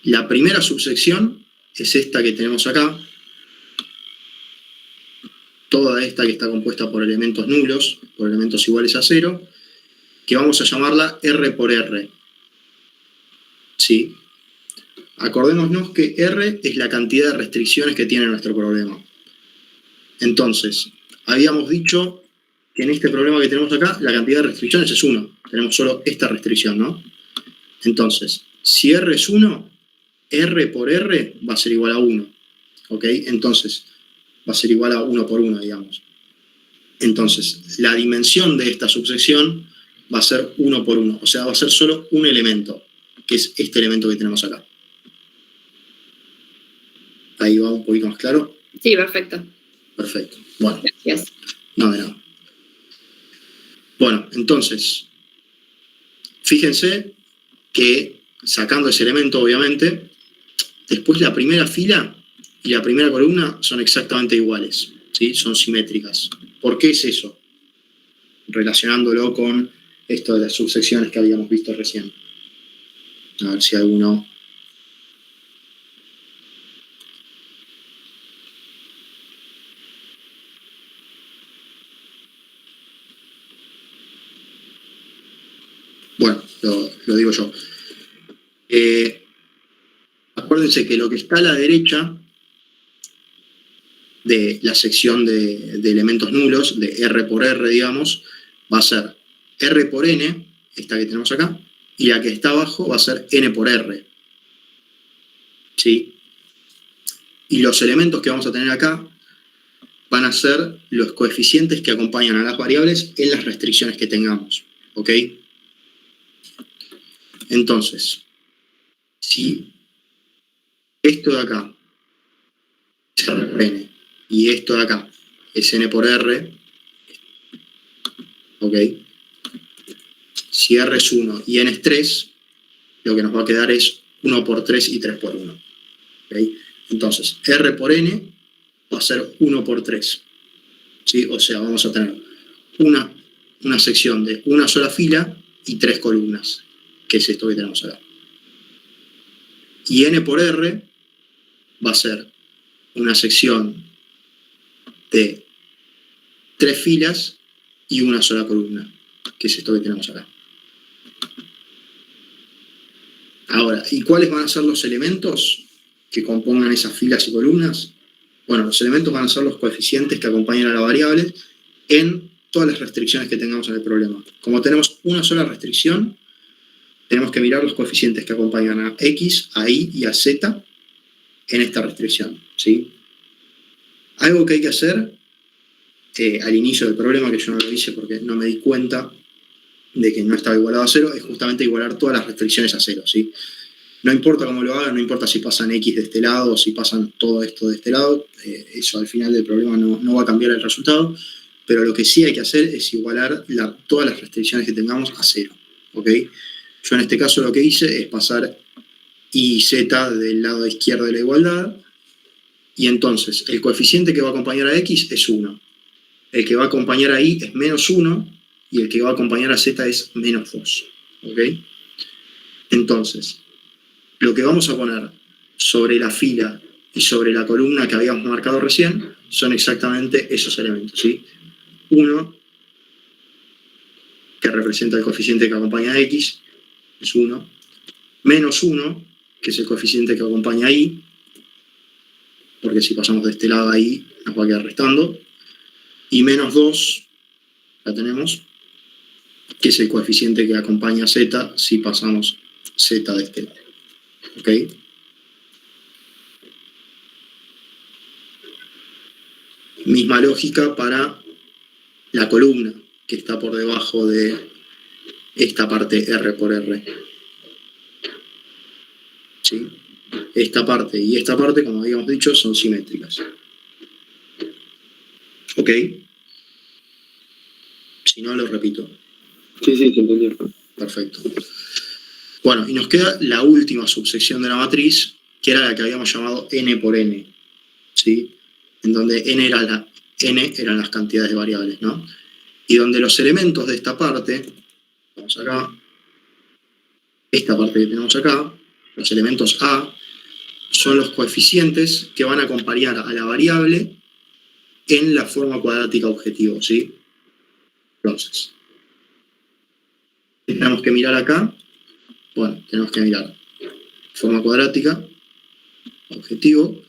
La primera subsección es esta que tenemos acá. Toda esta que está compuesta por elementos nulos, por elementos iguales a 0, que vamos a llamarla R por R. ¿Sí? Acordémonos que R es la cantidad de restricciones que tiene nuestro problema. Entonces, habíamos dicho que en este problema que tenemos acá, la cantidad de restricciones es 1. Tenemos solo esta restricción, ¿no? Entonces, si R es 1, R por R va a ser igual a 1. ¿Ok? Entonces, va a ser igual a 1 por 1, digamos. Entonces, la dimensión de esta subsección va a ser 1 por 1. O sea, va a ser solo un elemento, que es este elemento que tenemos acá. Ahí va un poquito más claro. Sí, perfecto. Perfecto. Bueno. Gracias. No, de nada. Bueno, entonces, fíjense que sacando ese elemento, obviamente, después la primera fila y la primera columna son exactamente iguales, ¿sí? Son simétricas. ¿Por qué es eso? Relacionándolo con esto de las subsecciones que habíamos visto recién. A ver si alguno... Bueno, lo digo yo. Acuérdense que lo que está a la derecha de la sección de elementos nulos, de R por R, digamos, va a ser R por N, esta que tenemos acá, y la que está abajo va a ser N por R. ¿Sí? Y los elementos que vamos a tener acá van a ser los coeficientes que acompañan a las variables en las restricciones que tengamos. ¿Ok? Entonces, si esto de acá es R por N y esto de acá es N por R, ¿ok? Si R es 1 y N es 3, lo que nos va a quedar es 1 por 3 y 3 por 1. ¿Okay? Entonces, R por N va a ser 1 por 3. ¿Sí? O sea, vamos a tener una sección de una sola fila y 3 columnas, que es esto que tenemos acá. Y N por R va a ser una sección de 3 filas y una sola columna, que es esto que tenemos acá. Ahora, ¿y cuáles van a ser los elementos que compongan esas filas y columnas? Bueno, los elementos van a ser los coeficientes que acompañan a la variable en todas las restricciones que tengamos en el problema. Como tenemos una sola restricción, tenemos que mirar los coeficientes que acompañan a X, a Y y a Z en esta restricción, ¿sí? Algo que hay que hacer al inicio del problema, que yo no lo hice porque no me di cuenta de que no estaba igualado a 0, es justamente igualar todas las restricciones a 0, ¿sí? No importa cómo lo hagan, no importa si pasan X de este lado o si pasan todo esto de este lado, eso al final del problema no va a cambiar el resultado, pero lo que sí hay que hacer es igualar todas las restricciones que tengamos a 0, ¿ok? Yo en este caso lo que hice es pasar Y y Z del lado izquierdo de la igualdad, y entonces el coeficiente que va a acompañar a X es 1, el que va a acompañar a Y es menos 1, y el que va a acompañar a Z es menos 2, ¿ok? Entonces, lo que vamos a poner sobre la fila y sobre la columna que habíamos marcado recién son exactamente esos elementos, ¿sí? 1, que representa el coeficiente que acompaña a X, es 1. Menos 1, que es el coeficiente que acompaña a Y, porque si pasamos de este lado a Y nos va a quedar restando. Y menos 2, la tenemos, que es el coeficiente que acompaña a Z si pasamos Z de este lado. ¿Ok? Misma lógica para la columna que está por debajo de esta parte R por R. ¿Sí? Esta parte y esta parte, como habíamos dicho, son simétricas. ¿Ok? Si no, lo repito. Sí, se entendió. Perfecto. Bueno, y nos queda la última subsección de la matriz, que era la que habíamos llamado N por N, ¿sí? En donde N eran las cantidades de variables, ¿no? Y donde los elementos de esta parte, vamos acá, esta parte que tenemos acá, los elementos A, son los coeficientes que van a acompañar a la variable en la forma cuadrática objetivo, ¿sí? Entonces, tenemos que mirar acá. Bueno, tenemos que mirar forma cuadrática, objetivo,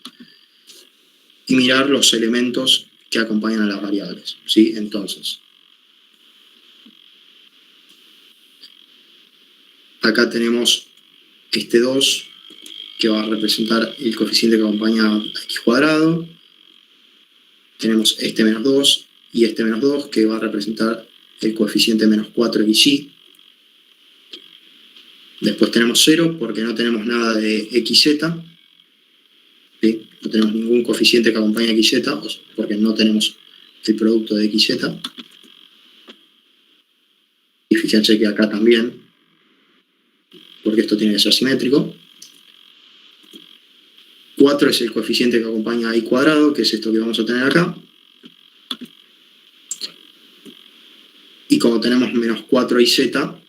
y mirar los elementos que acompañan a las variables, ¿sí? Entonces, acá tenemos este 2, que va a representar el coeficiente que acompaña a x cuadrado. Tenemos este menos 2 y este menos 2, que va a representar el coeficiente menos 4xy. Después tenemos 0 porque no tenemos nada de xz, ¿sí? No tenemos ningún coeficiente que acompañe a xz, porque no tenemos el producto de xz. Y fíjense que acá también porque esto tiene que ser simétrico. 4 es el coeficiente que acompaña a i cuadrado, que es esto que vamos a tener acá. Y como tenemos menos 4iz,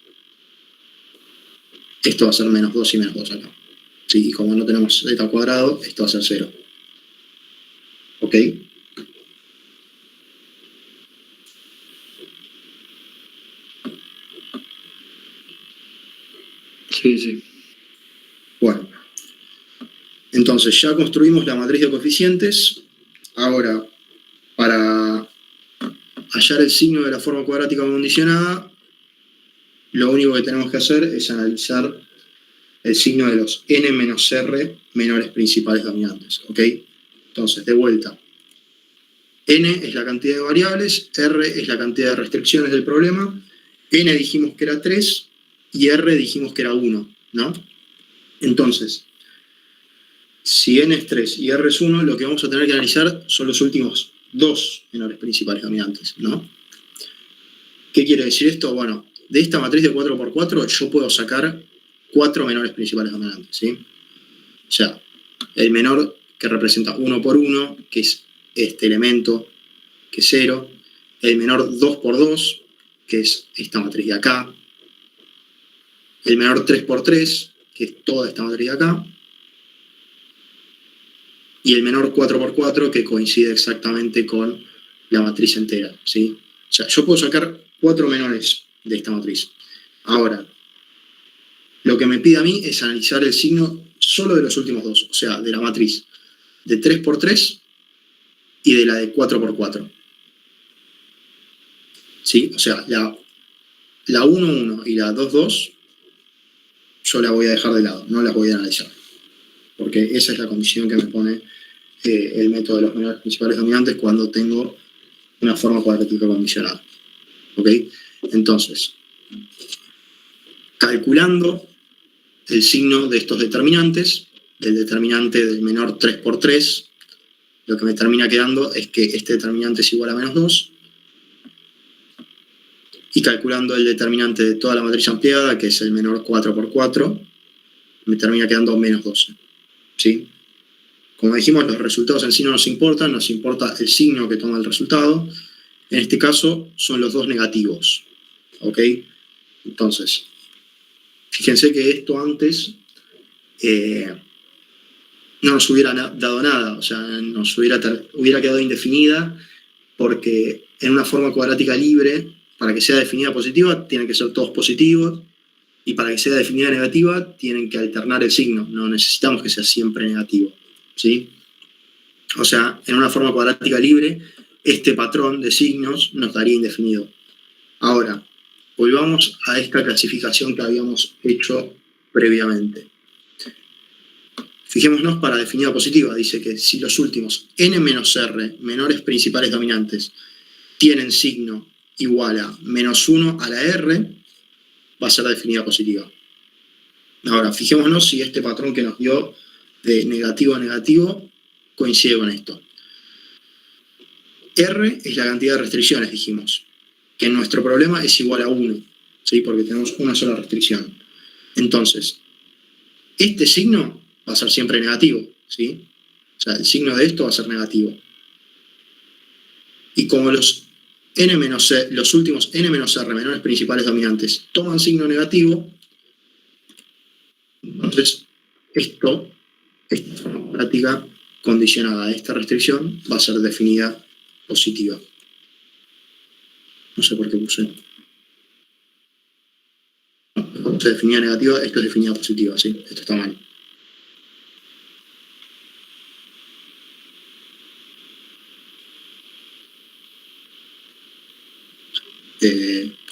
esto va a ser menos 2 y menos 2 acá. ¿Sí? Y como no tenemos z cuadrado, esto va a ser 0. ¿Ok? Sí, sí. Bueno. Entonces ya construimos la matriz de coeficientes. Ahora, para hallar el signo de la forma cuadrática condicionada, lo único que tenemos que hacer es analizar el signo de los n menos r menores principales dominantes. ¿Ok? Entonces, de vuelta. N es la cantidad de variables, R es la cantidad de restricciones del problema, N dijimos que era 3 y R dijimos que era 1, ¿no? Entonces, si N es 3 y R es 1, lo que vamos a tener que analizar son los últimos 2 menores principales dominantes, ¿no? ¿Qué quiere decir esto? Bueno, de esta matriz de 4×4 yo puedo sacar 4 menores principales dominantes, ¿sí? O sea, el menor que representa 1 por 1, que es este elemento, que es 0, el menor 2 por 2, que es esta matriz de acá, el menor 3 por 3, que es toda esta matriz de acá, y el menor 4 por 4, que coincide exactamente con la matriz entera, ¿sí? O sea, yo puedo sacar 4 menores de esta matriz. Ahora, lo que me pide a mí es analizar el signo solo de los últimos dos, o sea, de la matriz de 3 por 3 y de la de 4 por 4. ¿Sí? O sea, la 1, 1 y la 2, 2, yo la voy a dejar de lado, no las voy a analizar. Porque esa es la condición que me pone el método de los menores principales dominantes cuando tengo una forma cuadrática condicionada. ¿Ok? Entonces, calculando el signo de estos determinantes, del determinante del menor 3 por 3, lo que me termina quedando es que este determinante es igual a menos 2, y calculando el determinante de toda la matriz ampliada, que es el menor 4 por 4, me termina quedando menos 12. ¿Sí? Como dijimos, los resultados en sí no nos importan, nos importa el signo que toma el resultado. En este caso son los dos negativos. ¿Ok? Entonces, fíjense que esto antes no nos hubiera dado nada, o sea, nos hubiera quedado indefinida, porque en una forma cuadrática libre, para que sea definida positiva, tienen que ser todos positivos, y para que sea definida negativa, tienen que alternar el signo, no necesitamos que sea siempre negativo, ¿sí? O sea, en una forma cuadrática libre, este patrón de signos nos daría indefinido. Ahora, volvamos a esta clasificación que habíamos hecho previamente. Fijémonos para definida positiva, dice que si los últimos n menos r, menores principales dominantes, tienen signo igual a menos 1 a la r, va a ser definida positiva. Ahora, fijémonos si este patrón que nos dio de negativo a negativo coincide con esto. R es la cantidad de restricciones, dijimos, que en nuestro problema es igual a 1, ¿sí? Porque tenemos una sola restricción. Entonces, este signo va a ser siempre negativo, ¿sí? O sea, el signo de esto va a ser negativo. Y como los últimos n menos r menores principales dominantes toman signo negativo, entonces esta forma cuadrática condicionada a esta restricción va a ser definida positiva. No sé por qué puse. No, esto es definida negativa, esto es definida positiva, ¿sí? Esto está mal.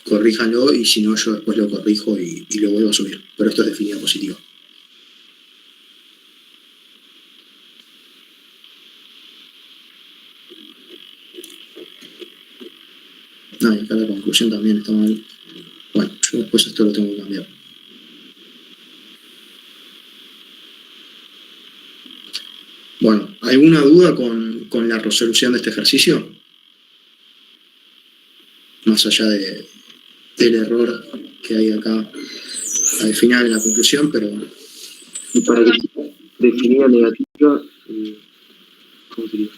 Corríjanlo, y si no, yo después lo corrijo y lo vuelvo a subir. Pero esto es definida positiva. No, y acá la conclusión también está mal. Bueno, yo después esto lo tengo que cambiar. Bueno, ¿alguna duda con la resolución de este ejercicio? Más allá del error que hay acá a definir en la conclusión, pero bueno. Y para que sea definida negativa, ¿cómo sería?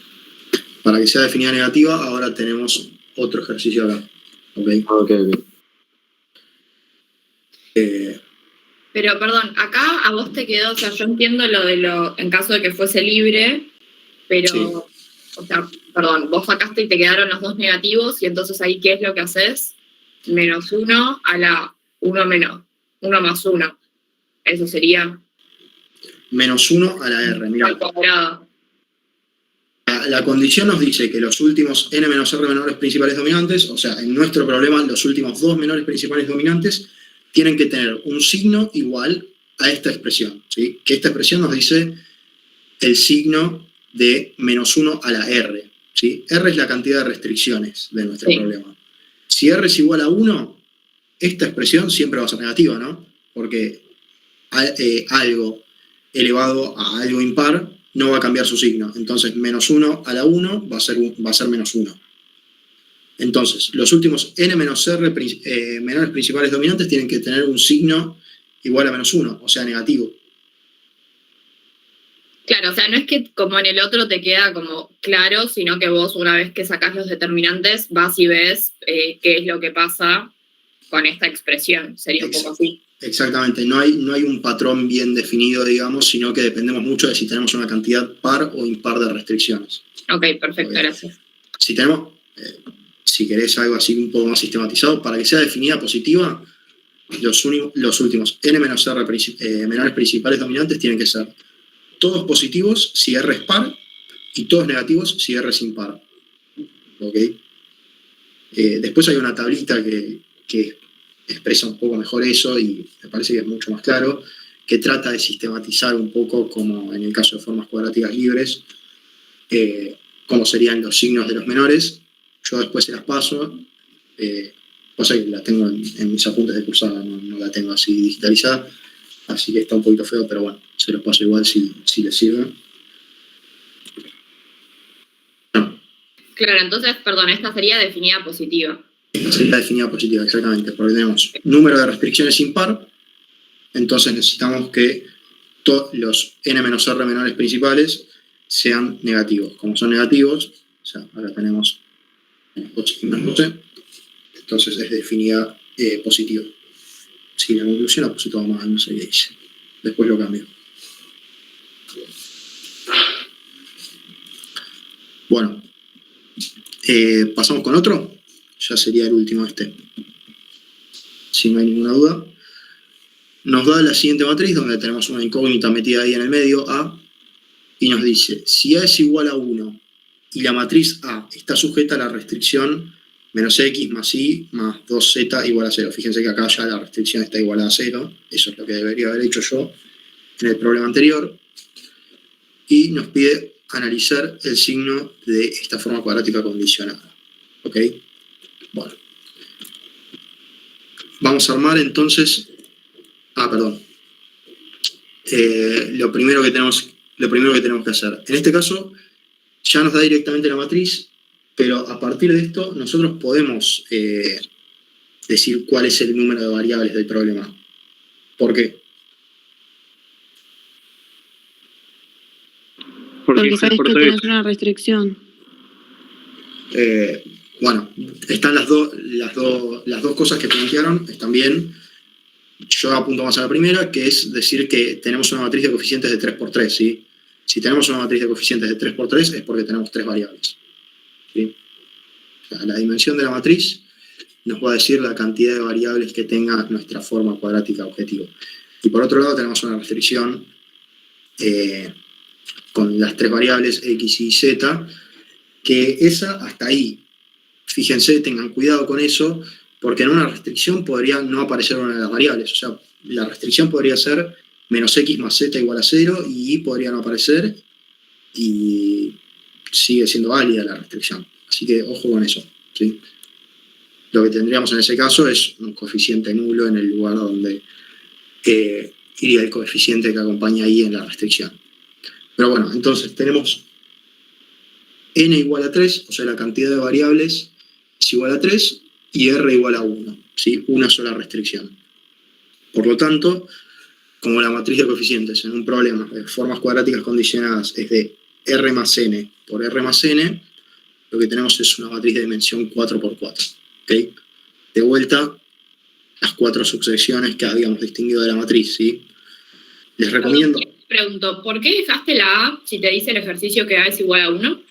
Para que sea definida negativa, ahora tenemos otro ejercicio acá. ¿Ok? Ok. Pero, perdón, acá a vos te quedó, o sea, yo entiendo en caso de que fuese libre, pero, Sí. o sea, perdón, vos sacaste y te quedaron los dos negativos, y entonces ahí, ¿qué es lo que haces? -1 a la 1 más 1. Eso sería -1 a la R. Mira, al cuadrado. la condición nos dice que los últimos n menos r menores principales dominantes, o sea, en nuestro problema, los últimos dos menores principales dominantes, tienen que tener un signo igual a esta expresión, ¿sí? Que esta expresión nos dice el signo de -1 a la R, ¿sí? R es la cantidad de restricciones de nuestro problema. Si R es igual a 1, esta expresión siempre va a ser negativa, ¿no? Porque algo elevado a algo impar no va a cambiar su signo. Entonces, -1 a la 1 va a ser -1. Entonces, los últimos n menos r menores principales dominantes tienen que tener un signo igual a -1, o sea, negativo. Claro, o sea, no es que como en el otro te queda como claro, sino que vos una vez que sacás los determinantes vas y ves qué es lo que pasa con esta expresión. Sería un poco así. Exactamente, no hay un patrón bien definido, digamos, sino que dependemos mucho de si tenemos una cantidad par o impar de restricciones. Ok, perfecto, gracias. Si tenemos, si querés algo así un poco más sistematizado, para que sea definida positiva, los últimos n menos r menores principales dominantes tienen que ser todos positivos si R es par y todos negativos si R es impar. ¿Ok? Después hay una tablita que expresa un poco mejor eso y me parece que es mucho más claro, que trata de sistematizar un poco, como en el caso de formas cuadráticas libres, cómo serían los signos de los menores. Yo después se las paso, cosa que la tengo en mis apuntes de cursada, no la tengo así digitalizada, así que está un poquito feo, pero bueno, se los paso igual si les sirve. Claro, entonces, perdón, esta sería definida positiva. Sería definida positiva, exactamente, porque tenemos número de restricciones impar, entonces necesitamos que los n-r menores principales sean negativos. Como son negativos, o sea, ahora tenemos -12, entonces es definida positiva. Si la conclusión la puse todo mal, no sé qué dice. Después lo cambio. Bueno, pasamos con otro. Ya sería el último si no hay ninguna duda. Nos da la siguiente matriz, donde tenemos una incógnita metida ahí en el medio, A, y nos dice, si A es igual a 1 y la matriz A está sujeta a la restricción menos X más Y más 2Z igual a 0. Fíjense que acá ya la restricción está igual a 0, eso es lo que debería haber hecho yo en el problema anterior, y nos pide analizar el signo de esta forma cuadrática condicionada. ¿Ok? Bueno. Vamos a armar entonces... perdón. Lo primero que tenemos que hacer. En este caso, ya nos da directamente la matriz, pero a partir de esto, nosotros podemos decir cuál es el número de variables del problema. ¿Por qué? Porque sabes que tenés una restricción. Bueno, están las dos cosas que plantearon, están bien. Yo apunto más a la primera, que es decir que tenemos una matriz de coeficientes de 3×3, ¿sí? Si tenemos una matriz de coeficientes de 3×3 es porque tenemos 3 variables, ¿sí? O sea, la dimensión de la matriz nos va a decir la cantidad de variables que tenga nuestra forma cuadrática objetivo. Y por otro lado tenemos una restricción con las 3 variables X y Z, que esa hasta ahí, fíjense, tengan cuidado con eso, porque en una restricción podría no aparecer una de las variables. O sea, la restricción podría ser menos X más Z igual a 0 y Y podría no aparecer y sigue siendo válida la restricción. Así que ojo con eso, ¿sí? Lo que tendríamos en ese caso es un coeficiente nulo en el lugar donde iría el coeficiente que acompaña I en la restricción. Pero bueno, entonces tenemos n igual a 3, o sea, la cantidad de variables es igual a 3, y R igual a 1, ¿sí? Una sola restricción. Por lo tanto, como la matriz de coeficientes en un problema de formas cuadráticas condicionadas es de R más N por R más N, lo que tenemos es una matriz de dimensión 4×4. ¿Okay? De vuelta, las 4 subsecciones que habíamos distinguido de la matriz, ¿sí? Les recomiendo... Pregunto, ¿por qué dejaste la A si te dice el ejercicio que A es igual a 1?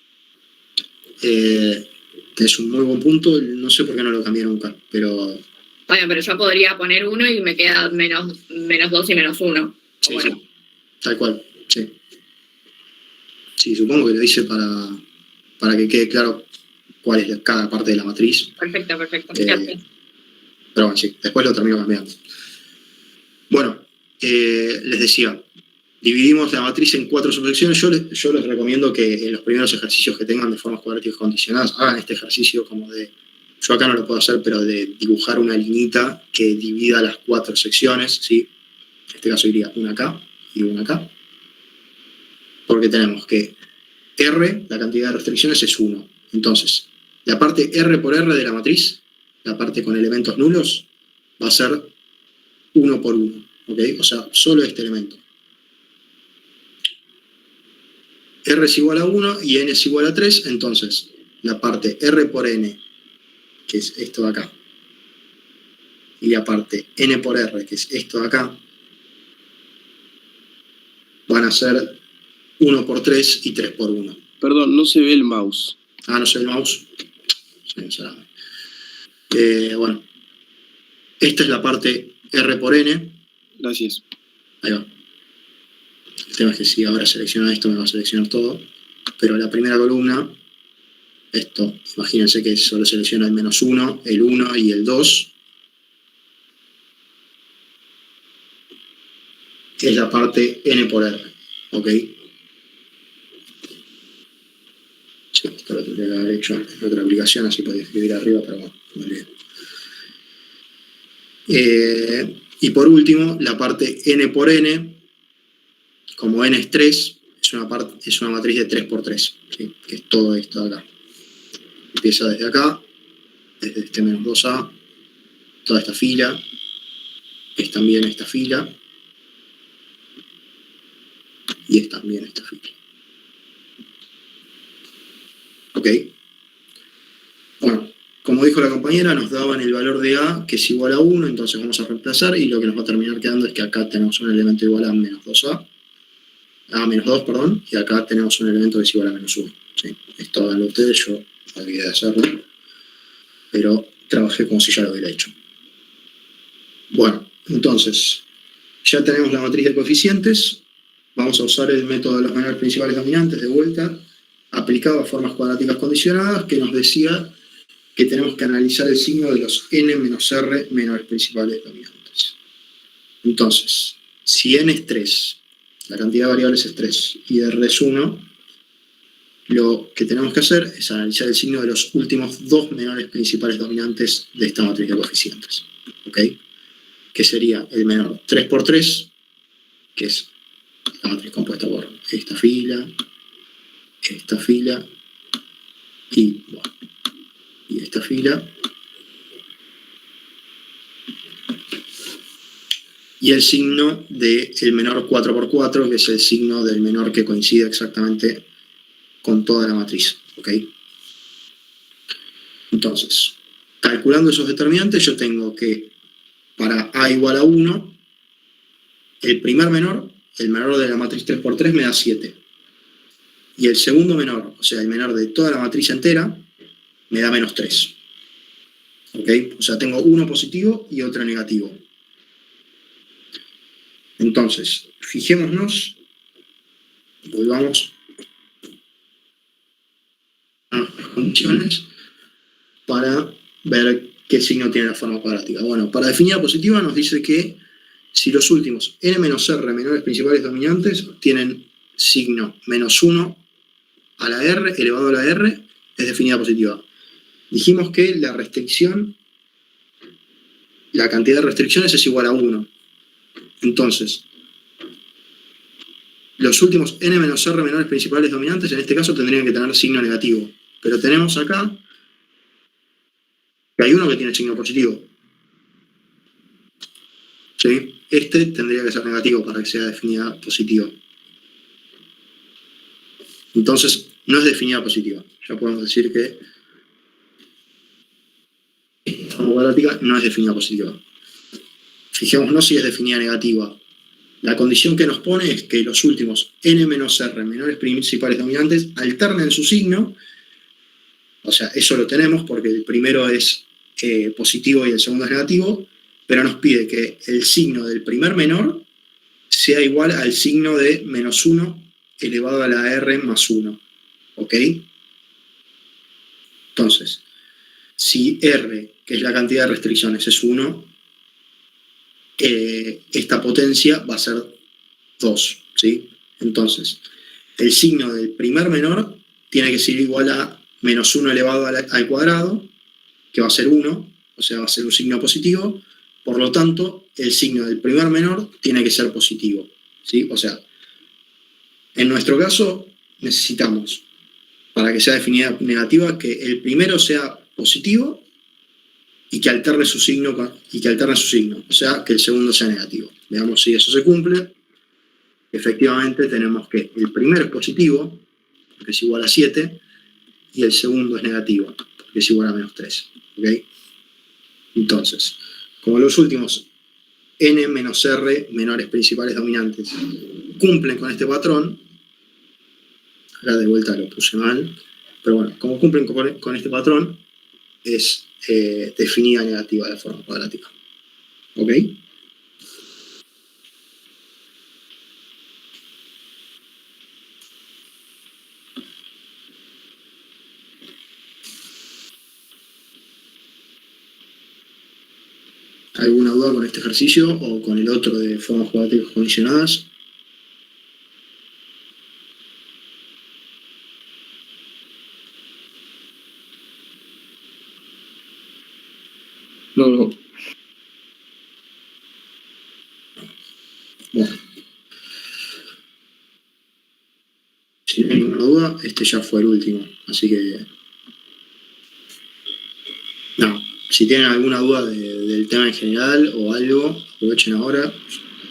Es un muy buen punto, no sé por qué no lo cambié nunca, pero... Bueno, pero yo podría poner 1 y me queda menos 2 y menos 1. Sí, sí, tal cual, sí. Sí, supongo que lo hice para que quede claro cuál es cada parte de la matriz. Perfecto. Pero bueno, sí, después lo termino cambiando. Bueno, les decía, dividimos la matriz en 4 subsecciones. Yo les recomiendo que en los primeros ejercicios que tengan de formas cuadráticas condicionadas, hagan este ejercicio como de... Yo acá no lo puedo hacer, pero de dibujar una liñita que divida las 4 secciones, ¿sí? En este caso iría una acá y una acá. Porque tenemos que R, la cantidad de restricciones es 1. Entonces, la parte R por R de la matriz, la parte con elementos nulos, va a ser 1 por 1. ¿Ok? O sea, solo este elemento. R es igual a 1 y N es igual a 3, entonces la parte R por N, que es esto de acá, y la parte N por R, que es esto de acá, van a ser 1 por 3 y 3 por 1. Perdón, no se ve el mouse. Ah, no sé el mouse. Bueno, esta es la parte R por N. Gracias. Ahí va. El tema es que si ahora selecciono esto, me va a seleccionar todo. Pero la primera columna, esto, imagínense que solo selecciona el -1, el 1 y el 2. Es la parte N por R. ¿Ok? Sí, esto lo tendría que haber hecho en otra aplicación, así podía escribir arriba, pero bueno, me olvidé. Y por último, la parte N por N, como N es 3, es una matriz de 3×3, ¿sí? Que es todo esto de acá. Empieza desde acá, desde este -2A, toda esta fila, es también esta fila, y es también esta fila. ¿Ok? Bueno, como dijo la compañera, nos daban el valor de A, que es igual a 1, entonces vamos a reemplazar, y lo que nos va a terminar quedando es que acá tenemos un elemento igual a -2A, -2, perdón, y acá tenemos un elemento que es igual a -1. ¿Sí? Esto háganlo ustedes, yo olvidé de hacerlo, pero trabajé como si ya lo hubiera hecho. Bueno, entonces, ya tenemos la matriz de coeficientes, vamos a usar el método de los menores principales dominantes de vuelta, aplicado a formas cuadráticas condicionadas, que nos decía que tenemos que analizar el signo de los n menos r menores principales dominantes. Entonces, si n es 3, la cantidad de variables es 3 y r es 1, lo que tenemos que hacer es analizar el signo de los últimos 2 menores principales dominantes de esta matriz de coeficientes. ¿Ok? Que sería el menor 3×3, que es la matriz compuesta por esta fila y, bueno, y esta fila. Y el signo del menor 4×4, que es el signo del menor que coincide exactamente con toda la matriz. ¿Ok? Entonces, calculando esos determinantes, yo tengo que para A igual a 1, el primer menor, el menor de la matriz 3×3, me da 7. Y el segundo menor, o sea, el menor de toda la matriz entera, me da -3. ¿Ok? O sea, tengo uno positivo y otro negativo. Entonces, fijémonos, volvamos a las condiciones para ver qué signo tiene la forma cuadrática. Bueno, para definir la positiva nos dice que si los últimos n menos r menores principales dominantes tienen signo -1 a la r elevado a la r, es definida positiva. Dijimos que la restricción, la cantidad de restricciones es igual a 1. Entonces, los últimos n menos r menores principales dominantes en este caso tendrían que tener signo negativo. Pero tenemos acá que hay uno que tiene signo positivo. ¿sí? Este tendría que ser negativo para que sea definida positiva. Entonces, no es definida positiva. Ya podemos decir que esta forma cuadrática no es definida positiva. Fijémonos si es definida negativa. La condición que nos pone es que los últimos n menos r menores principales dominantes alternen su signo. O sea, eso lo tenemos porque el primero es positivo y el segundo es negativo, pero nos pide que el signo del primer menor sea igual al signo de menos 1 elevado a la r más 1. ¿Ok? Entonces, si r, que es la cantidad de restricciones, es 1, esta potencia va a ser 2, ¿sí? Entonces, el signo del primer menor tiene que ser igual a menos 1 elevado al cuadrado, que va a ser 1, o sea, va a ser un signo positivo. Por lo tanto, el signo del primer menor tiene que ser positivo, ¿sí? O sea, en nuestro caso, necesitamos, para que sea definida negativa, que el primero sea positivo y que alterne su signo, o sea, que el segundo sea negativo. Veamos si eso se cumple. Efectivamente, tenemos que el primero es positivo, porque es igual a 7, y el segundo es negativo, porque es igual a menos 3. ¿Ok? Entonces, como los últimos n menos r menores principales dominantes cumplen con este patrón, acá de vuelta lo puse mal, pero bueno, como cumplen con este patrón, es definida negativa de forma cuadrática. ¿Ok? ¿Alguna duda con este ejercicio o con el otro de formas cuadráticas condicionadas? No. Bueno. Si no hay ninguna duda, este ya fue el último. Así que... No, si tienen alguna duda del tema en general o algo, aprovechen ahora.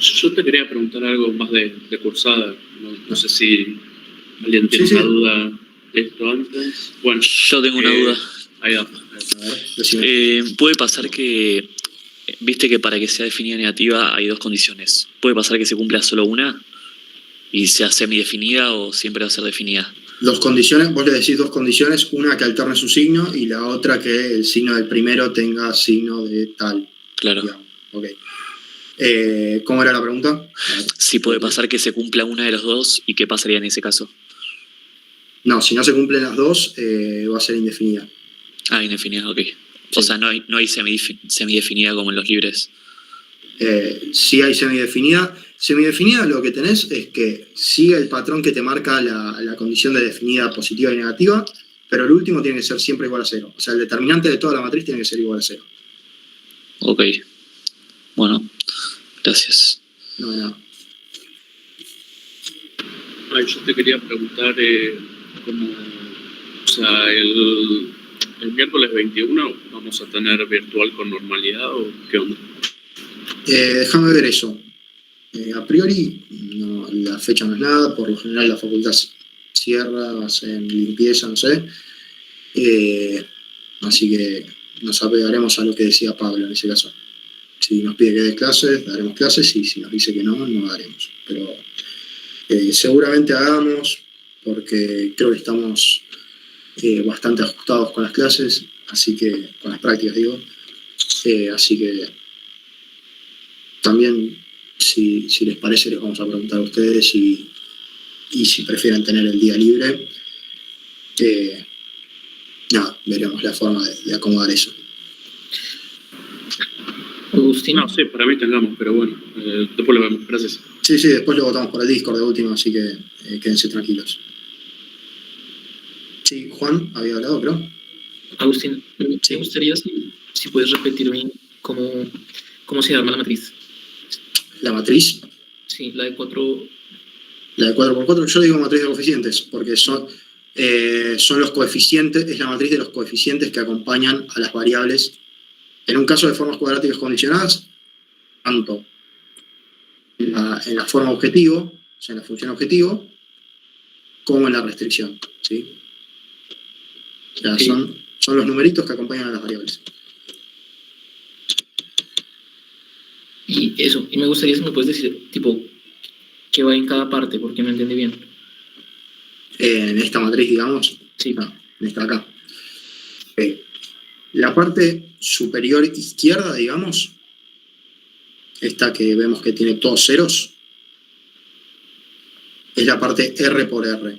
Yo te quería preguntar algo más de cursada. No sé si alguien tiene Sí. una duda de esto antes. Bueno, Yo tengo una duda. ahí va. A ver, decime. Puede pasar que, viste que para que sea definida negativa hay dos condiciones. Puede pasar que se cumpla solo una y sea semidefinida o siempre va a ser definida. Dos condiciones, vos le decís dos condiciones, una que alterne su signo y la otra que el signo del primero tenga signo de tal. Claro. Digamos. Ok. ¿Cómo era la pregunta? Sí puede pasar que se cumpla una de los dos y qué pasaría en ese caso. No, si no se cumplen las dos, va a ser indefinida. Ah, indefinida, ok. O Sí. sea, no hay semidefinida como en los libres. Si hay semidefinida. Semidefinida lo que tenés es que sigue el patrón que te marca la condición de definida positiva y negativa, pero el último tiene que ser siempre igual a 0. O sea, el determinante de toda la matriz tiene que ser igual a 0. Ok. Bueno, gracias. No, de nada. Yo te quería preguntar o sea, el miércoles 21 vamos a tener virtual con normalidad o qué onda. Déjame ver eso. A priori, no, la fecha no es nada, por lo general la facultad cierra, hacen limpieza, no sé. Así que nos apegaremos a lo que decía Pablo en ese caso. Si nos pide que dé clases, daremos clases, y si nos dice que no, no daremos. Pero seguramente hagamos, porque creo que estamos bastante ajustados con las clases, así que, con las prácticas digo, así que también, si les parece, les vamos a preguntar a ustedes y si prefieren tener el día libre. Nada, veremos la forma de acomodar eso. Agustín, No, sí, para mí tengamos, pero bueno, después lo vemos. Gracias. Sí, después lo votamos por el Discord de último, así que quédense tranquilos. Sí, Juan había hablado, creo. Agustín, me Sí. gustaría si puedes repetirme cómo se llama la matriz. La matriz, Sí, la de 4. la de 4x4, yo le digo matriz de coeficientes, porque son los coeficientes, es la matriz de los coeficientes que acompañan a las variables. En un caso de formas cuadráticas condicionadas, tanto en la forma objetivo, o sea, en la función objetivo, como en la restricción, ¿sí? O sea, Sí. son los numeritos que acompañan a las variables. Y eso, y me gustaría si me puedes decir, tipo, qué va en cada parte, porque no entendí bien. En esta matriz, digamos, Sí. no, en esta de acá. Ok. La parte superior izquierda, digamos, esta que vemos que tiene todos ceros, es la parte R por R.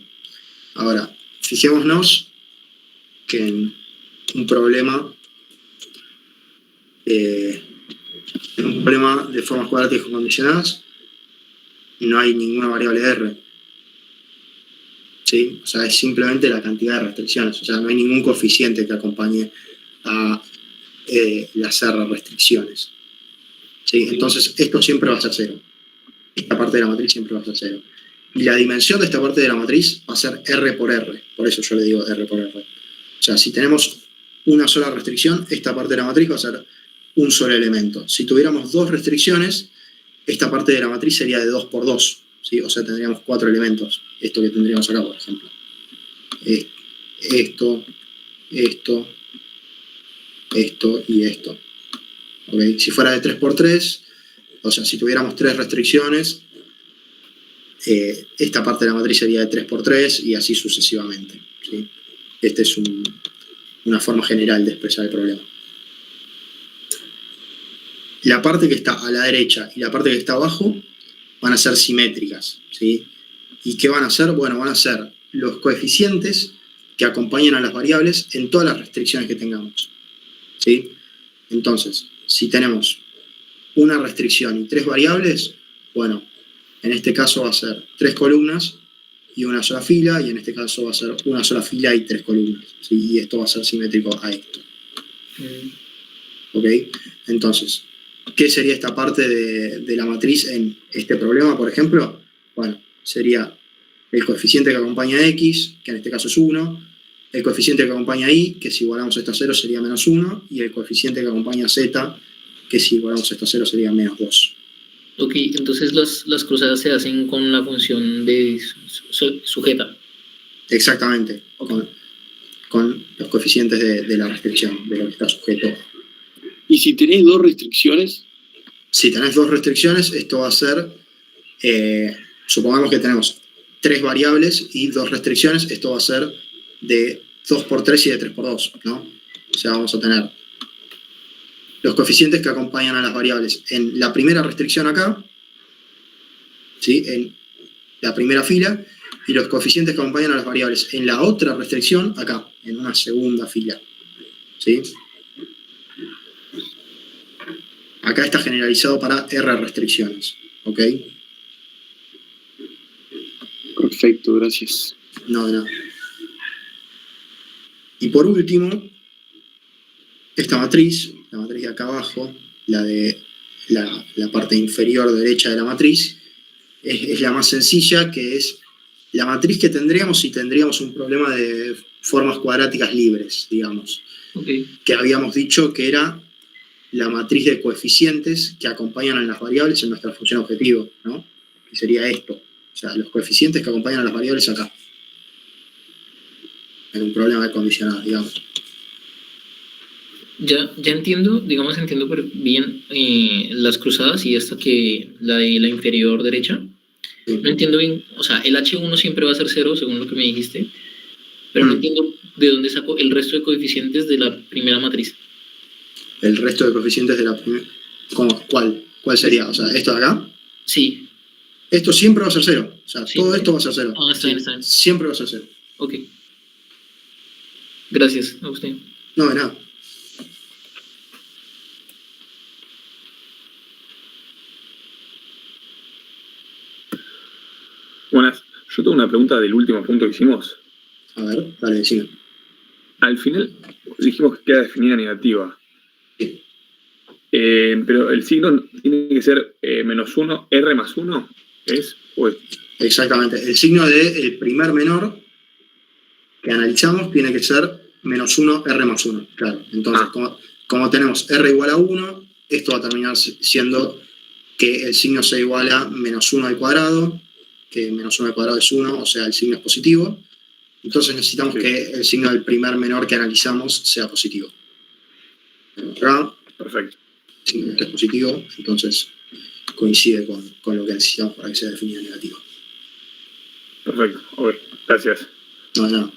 Ahora, fijémonos que en un problema de formas cuadráticas condicionadas no hay ninguna variable R. ¿Sí? O sea, es simplemente la cantidad de restricciones. O sea, no hay ningún coeficiente que acompañe a las R restricciones. ¿Sí? Entonces, esto siempre va a ser cero. Esta parte de la matriz siempre va a ser cero. Y la dimensión de esta parte de la matriz va a ser R por R. Por eso yo le digo R por R. O sea, si tenemos una sola restricción, esta parte de la matriz va a ser un solo elemento. Si tuviéramos dos restricciones, esta parte de la matriz sería de 2 por 2. ¿Sí? O sea, tendríamos 4 elementos. Esto que tendríamos acá, por ejemplo. Esto y esto. ¿Okay? Si fuera de 3 por 3, o sea, si tuviéramos 3 restricciones, esta parte de la matriz sería de 3 por 3 y así sucesivamente. ¿Sí? Esta es una forma general de expresar el problema. La parte que está a la derecha y la parte que está abajo van a ser simétricas. ¿Sí? ¿Y qué van a ser? Bueno, van a ser los coeficientes que acompañan a las variables en todas las restricciones que tengamos. ¿Sí? Entonces, si tenemos una restricción y 3 variables, bueno, en este caso va a ser 3 columnas y una sola fila, y en este caso va a ser una sola fila y 3 columnas. ¿Sí? Y esto va a ser simétrico a esto. ¿Ok? Entonces, ¿qué sería esta parte de la matriz en este problema, por ejemplo? Bueno, sería el coeficiente que acompaña a X, que en este caso es 1, el coeficiente que acompaña a Y, que si igualamos esto a 0 sería menos 1, y el coeficiente que acompaña a Z, que si igualamos esto a 0 sería menos 2. Ok, entonces las cruzadas se hacen con la función de sujeta. Exactamente, con los coeficientes de la restricción, de lo que está sujeto. Y si tenés dos restricciones, Si tenés dos restricciones, esto va a ser, supongamos que tenemos 3 variables y 2 restricciones, esto va a ser de 2 por 3 y de 3 por 2, ¿no? O sea, vamos a tener los coeficientes que acompañan a las variables en la primera restricción acá, ¿sí? En la primera fila, y los coeficientes que acompañan a las variables en la otra restricción acá, en una segunda fila, ¿sí? Acá está generalizado para R restricciones, ¿ok? perfecto, gracias. No, de nada. Y por último, esta matriz, la matriz de acá abajo, la de la parte inferior derecha de la matriz, es la más sencilla, que es la matriz que tendríamos si tendríamos un problema de formas cuadráticas libres, digamos. Okay. Que habíamos dicho que era la matriz de coeficientes que acompañan a las variables en nuestra función objetivo, ¿no? Que sería esto. O sea, los coeficientes que acompañan a las variables acá. En un problema de condicionadas, digamos. Ya entiendo, digamos, entiendo bien las cruzadas y esta que la de la inferior derecha. Sí. No entiendo bien, o sea, el H1 siempre va a ser 0, según lo que me dijiste, pero no entiendo de dónde saco el resto de coeficientes de la primera matriz. El resto de coeficientes de la primera... ¿Cuál sería? O sea, ¿esto de acá? Sí. Esto siempre va a ser 0. O sea, Sí. todo esto va a ser 0. Ah, está bien, está bien. Siempre va a ser 0. Ok. Gracias, Agustín. No, de nada. Buenas. Yo tengo una pregunta del último punto que hicimos. A ver, dale, decime. Al final dijimos que queda definida negativa. Sí. Pero el signo tiene que ser -1, R más 1, ¿es? ¿O es? Exactamente. El signo del primer menor que analizamos tiene que ser -1, R más 1. Claro. Entonces, como tenemos R igual a 1, esto va a terminar siendo que el signo sea igual a -1 al cuadrado, que -1 al cuadrado es 1, o sea, el signo es positivo. Entonces necesitamos que el signo del primer menor que analizamos sea positivo. Acá, Perfecto. el signo es positivo, entonces coincide con lo que necesitamos para que sea definida negativa. Perfecto. Ok, gracias. No, de nada.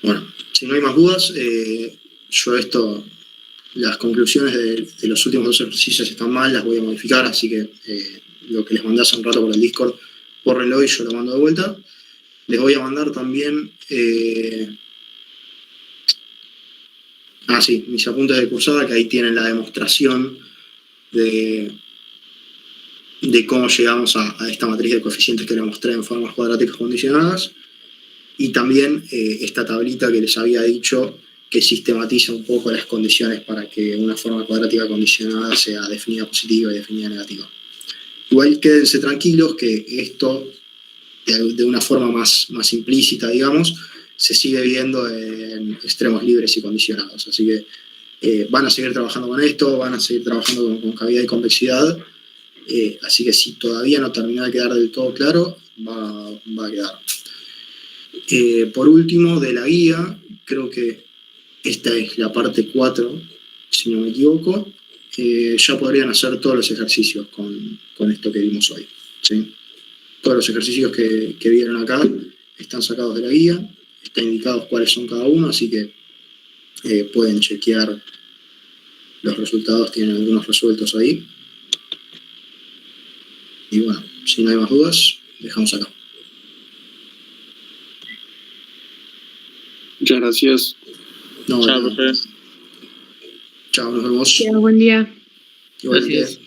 Bueno, si no hay más dudas, yo las conclusiones de los últimos 2 ejercicios están mal, las voy a modificar, así que lo que les mandé hace un rato por el Discord, bórrenlo y yo lo mando de vuelta. Les voy a mandar también mis apuntes de cursada, que ahí tienen la demostración de cómo llegamos a esta matriz de coeficientes que les mostré en formas cuadráticas condicionadas, y también esta tablita que les había dicho que sistematiza un poco las condiciones para que una forma cuadrática condicionada sea definida positiva y definida negativa. Igual quédense tranquilos que esto, de una forma más implícita, digamos, se sigue viendo en extremos libres y condicionados. Así que van a seguir trabajando con esto, van a seguir trabajando con cavidad y convexidad. Así que si todavía no terminó de quedar del todo claro, va a quedar. Por último, de la guía, creo que esta es la parte 4, si no me equivoco. Ya podrían hacer todos los ejercicios con esto que vimos hoy, ¿sí? Todos los ejercicios que vieron acá están sacados de la guía, están indicados cuáles son cada uno, así que pueden chequear los resultados, tienen algunos resueltos ahí. Y bueno, si no hay más dudas, dejamos acá. Muchas gracias. No, Chao, nada. profe. Chao, nos vemos. Buen día. Igualmente. Gracias.